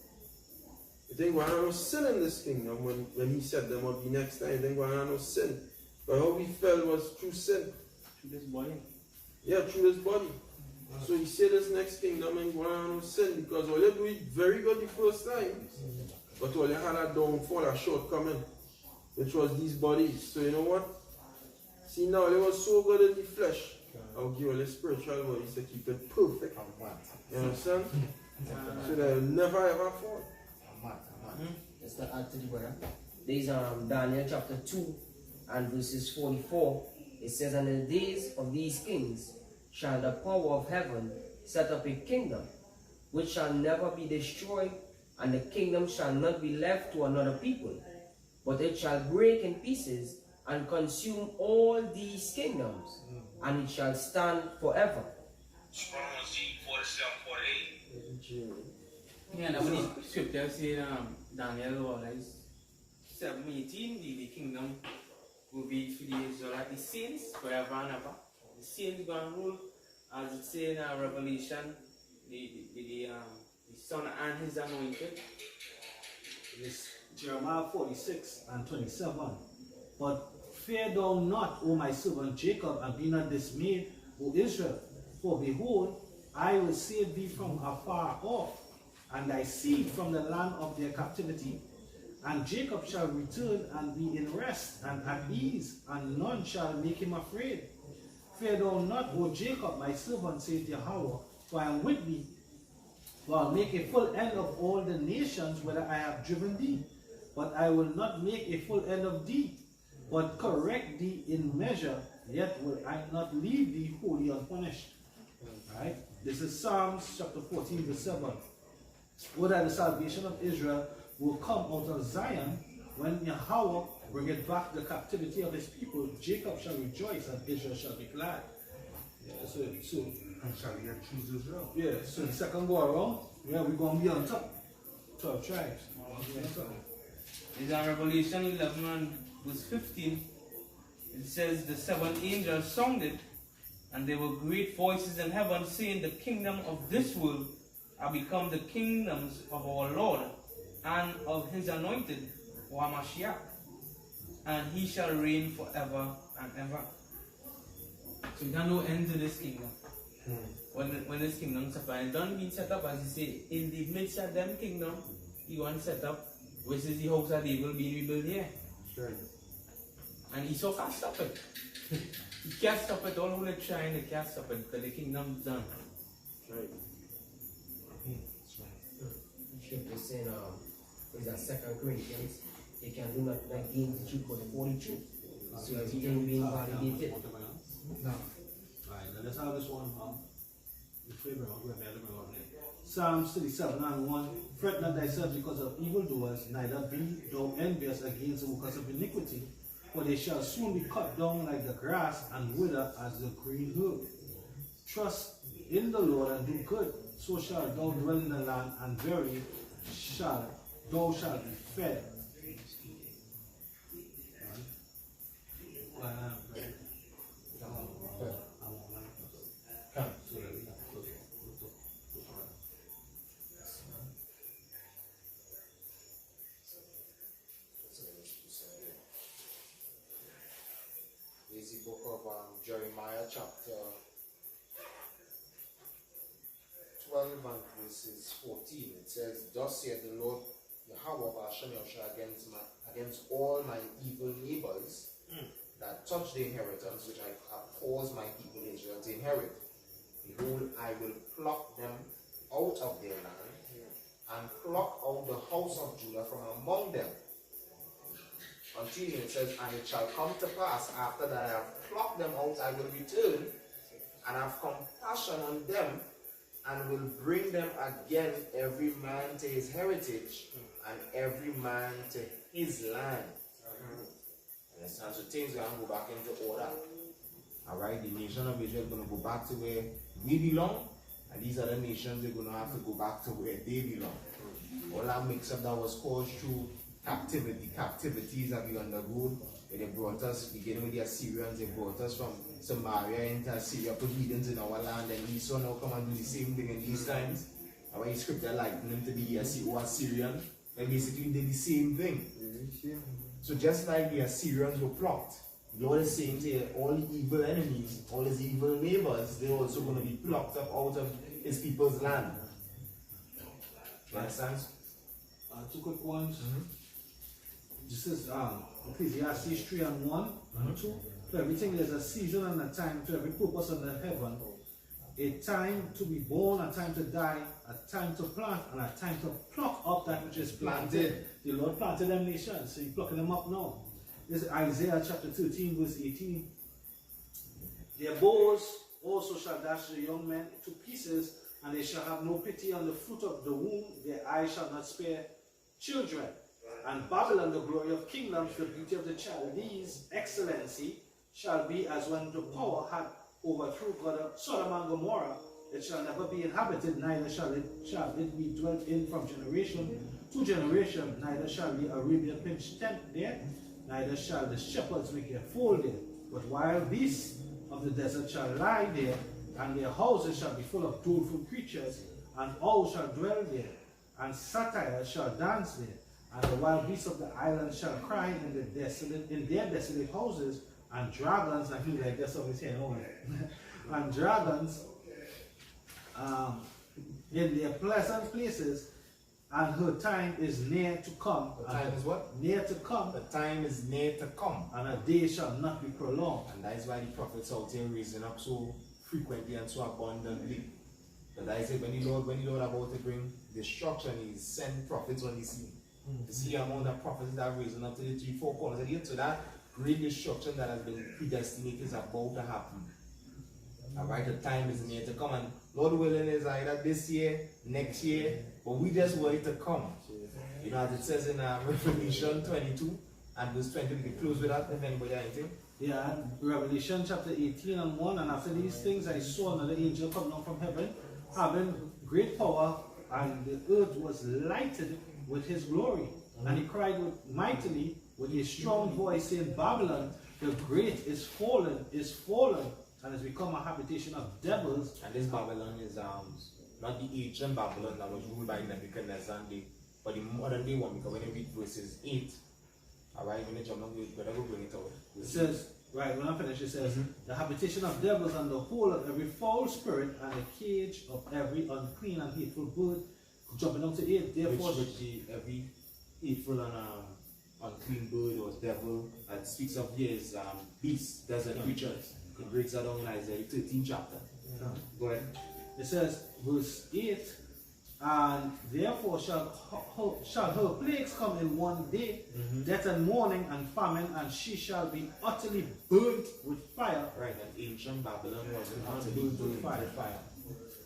You think we're not no sin in this kingdom when he set them up the next time. You think we're not no sin. But how we fell was through sin. To this body. Yeah, through his body. So he said this next kingdom ain't going to have no sin because all you do it very good the first time. But all you had a downfall, a shortcoming, which was these bodies. So you know what? See now, they was so good in the flesh. I'll give all the spiritual bodies to keep it perfect. You understand? So they'll never ever fall. Just to add to the brother. There's Daniel chapter 2 and verses 44. It says, and in the days of these kings shall the power of heaven set up a kingdom, which shall never be destroyed, and the kingdom shall not be left to another people, but it shall break in pieces and consume all these kingdoms, and it shall stand forever. Yeah, that's what the scripture says, Daniel was 7:18, the kingdom will be for the Israelites, the saints forever and ever. The saints going to rule, as it says in Revelation, the Son and his anointed. It's Jeremiah 46 and 27. But fear thou not, O my servant Jacob, and be not dismayed, O Israel. For behold, I will save thee from afar off, and thy seed from the land of their captivity. And Jacob shall return and be in rest and at ease, and none shall make him afraid. Fear thou not, O Jacob, my servant, saith Yahweh, for I am with thee. For I will make a full end of all the nations whither I have driven thee. But I will not make a full end of thee, but correct thee in measure, yet will I not leave thee wholly unpunished. Right? This is Psalms chapter 14 verse 7. Would that the salvation of Israel will come out of Zion when Yahweh bringeth back the captivity of his people. Jacob shall rejoice and Israel shall be glad. Yeah, so And shall yet choose Israel. yeah, so the second go around, yeah, we're gonna be on top. 12 tribes. It's in Revelation 11 and verse 15. It says, the seventh angel sounded, and there were great voices in heaven saying, the kingdom of this world are become the kingdoms of our Lord and of his anointed, Mashiach, and he shall reign forever and ever. So there's no end to this kingdom. When this kingdom is up, and it's done being set up, as he say, in the midst of them kingdom, he wants set up, which is the house of David being rebuilt here. Sure. And Esau can't stop it. He can't stop it, all who are trying, they can't stop it, because the kingdom's done. Right. Scripture saying, is that 2 Corinthians, they can do not against the truth, but for the truth. So everything being validated. No. Alright, now let's have this one. Your favorite one. Psalms 37 and 1. Fret not thyself because of evildoers, neither be thou envious against the workers of iniquity, for they shall soon be cut down like the grass and wither as the green herb. Trust in the Lord and do good, so shalt thou dwell in the land, and verily thou shalt be fed. the book of Jeremiah chapter 12 and verses 14. It says, "Thus saith the Lord Yahweh Ba'ashem Yahushua against all my evil neighbors that touch the inheritance which I have caused my people Israel to inherit. Behold, I will pluck them out of their land, and pluck out the house of Judah from among them." Continuing, it says, "And it shall come to pass, after that I have plucked them out, I will return, and have compassion on them, and will bring them again, every man to his heritage, and every man to his land." Understand? So things are going to go back into order. Alright, the nation of Israel is going to go back to where we belong, and these other nations are going to have to go back to where they belong. All that mix up that was caused through captivities that we undergo, where they brought us, beginning with the Assyrians, they brought us from Samaria into Assyria, put heathens in our land, and Esau now come and do the same thing in these times. And when the scripture likened them to be the Assyrian, they basically did the same thing. So just like the Assyrians were plucked, the Lord is saying to all the evil enemies, all his evil neighbors, they're also going to be plucked up out of his people's land. You understand? Two quick ones. This is Ecclesiastes 3 and 1 and 2. To everything there's a season and a time to every purpose under heaven. A time to be born, a time to die, a time to plant, and a time to pluck up that which is planted. The Lord planted them nations, so you're plucking them up now. This is Isaiah chapter 13, verse 18. "Their bows also shall dash the young men to pieces, and they shall have no pity on the fruit of the womb. Their eyes shall not spare children. And Babylon, the glory of kingdoms, the beauty of the Chaldees, excellency, shall be as when the power had overthrew Sodom and Gomorrah. It shall never be inhabited, neither shall it be dwelt in from generation to generation. Neither shall the Arabian pitch tent there, neither shall the shepherds make their fold there. But wild beasts of the desert shall lie there, and their houses shall be full of doleful creatures, and owls shall dwell there, and satyrs shall dance there. And the wild beasts of the island shall cry in their desolate houses, and dragons," I feel like that's what we're saying, and dragons in their pleasant places, and her time is near to come. The time is what? Near to come. The time is near to come. And a day shall not be prolonged. And that is why the prophets out here raising up so frequently and so abundantly. But that is it, when the Lord about to bring destruction, he sent prophets on the scene. You see the amount of prophets that are raising up to the 3-4 corners of the earth. So that great destruction that has been predestinated is about to happen. Alright, the time is near to come, and Lord willing is either this year, next year, but we just wait to come. You know, as it says in Revelation 22 and verse 20, we can close with that if anybody has anything. Yeah, Revelation chapter 18 and 1, "And after these things I saw another angel come down from heaven, having great power, and the earth was lighted with his glory. And he cried mightily with a strong voice, saying, Babylon, the great is fallen, and has become a habitation of devils." And this Babylon is not the ancient Babylon that was ruled by Nebuchadnezzar, but the modern day one, because when you read verses 8, alright, when you jump on, whatever bring it out. It says, right, when I finish, it says, "The habitation of devils, and the hole of every foul spirit, and the cage of every unclean and hateful bird." Jumping down to 8, therefore, every hateful and unclean bird or devil that speaks of here is beasts, desert creatures. It breaks that down in Isaiah 13 chapter. Go ahead. It says, verse 8, "And therefore shall her plagues come in one day, death and mourning and famine, and she shall be utterly burnt with fire." Right, and ancient Babylon was utterly burnt with fire.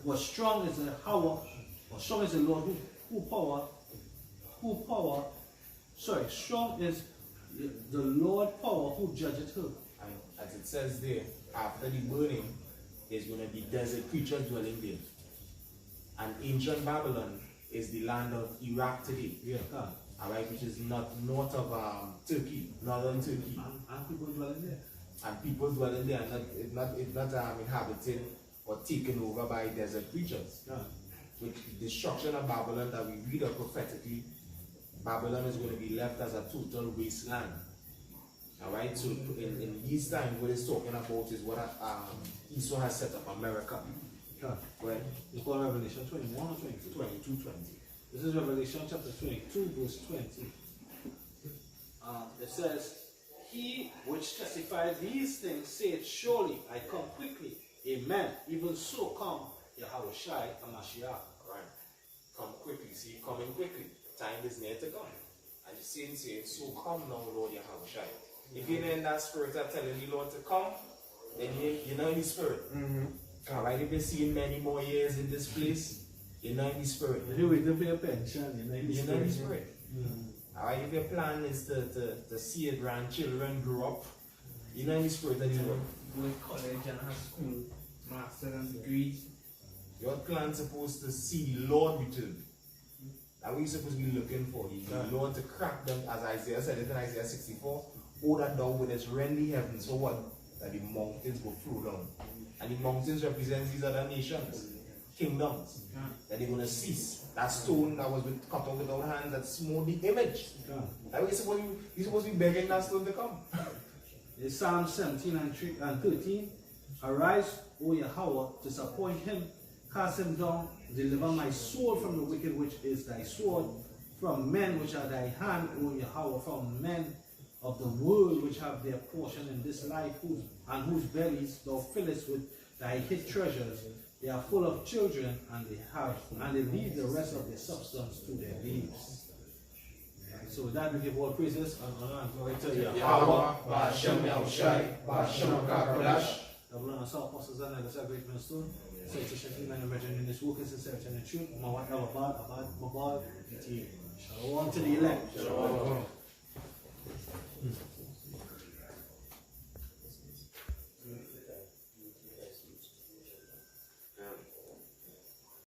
"For strong is the strong is the Lord strong is the Lord power who judgeth her." And as it says there, after the burning, there's going to be desert creatures dwelling there. And ancient Babylon is the land of Iraq today. Yeah. Alright, which is not north of Turkey, northern Turkey. And people dwelling there. And people dwelling there, and not inhabited or taken over by desert creatures. Yeah. With the destruction of Babylon that we read of prophetically, Babylon is going to be left as a total wasteland. Alright, so in these times what it's talking about is what Esau has set up America. Yeah. Right? It's called Revelation 21 or 22? 22:20. This is Revelation chapter 22, verse 20. It says, He which testified these things said, Surely I come quickly. Amen. Even so come Yahushai HaMashiach. Right. Come quickly. See, coming quickly. Time is near to come. And the saints saying, so come now, Lord Yahushai. If you're in that spirit of telling the Lord to come, then you're not in the spirit. Alright, if you're seeing many more years in this place, you're not in the spirit. If you wait for your pension, you're not in the You're not in the spirit. spirit. Alright, if your plan is to see your grandchildren grow up, you're not in the spirit anymore. Go to college and have school, master's and degrees. Your plan's supposed to see the Lord return. That's what you're supposed to be looking for. The Lord to crack them, as Isaiah said it in Isaiah 64, oh that thou wouldest rend the heavens, so what? That the mountains go through down. And the mountains represent these other nations, kingdoms, that they're going to cease. That stone that was cut out without hands that smote the image. That way you're supposed to be begging that stone to come. In Psalm 17 and 13, Arise, O Yahweh, disappoint him, cast him down, deliver my soul from the wicked which is thy sword, from men which are thy hand, O Yahweh, from men of the world which have their portion in this life, whose bellies thou fillest with thy hid treasures. They are full of children, and they leave the rest of their substance to their lives. So with that we give all praises and honor and glory to Yahweh, Ba'ashem Yahushai, Ba'ashem HaKadosh. the blood and salt apostles and elders are great millstone. Citation to men and brethren in this work is sincerity and the truth. Mawat Abad, Mabal, Shalom to the elect. Shalom.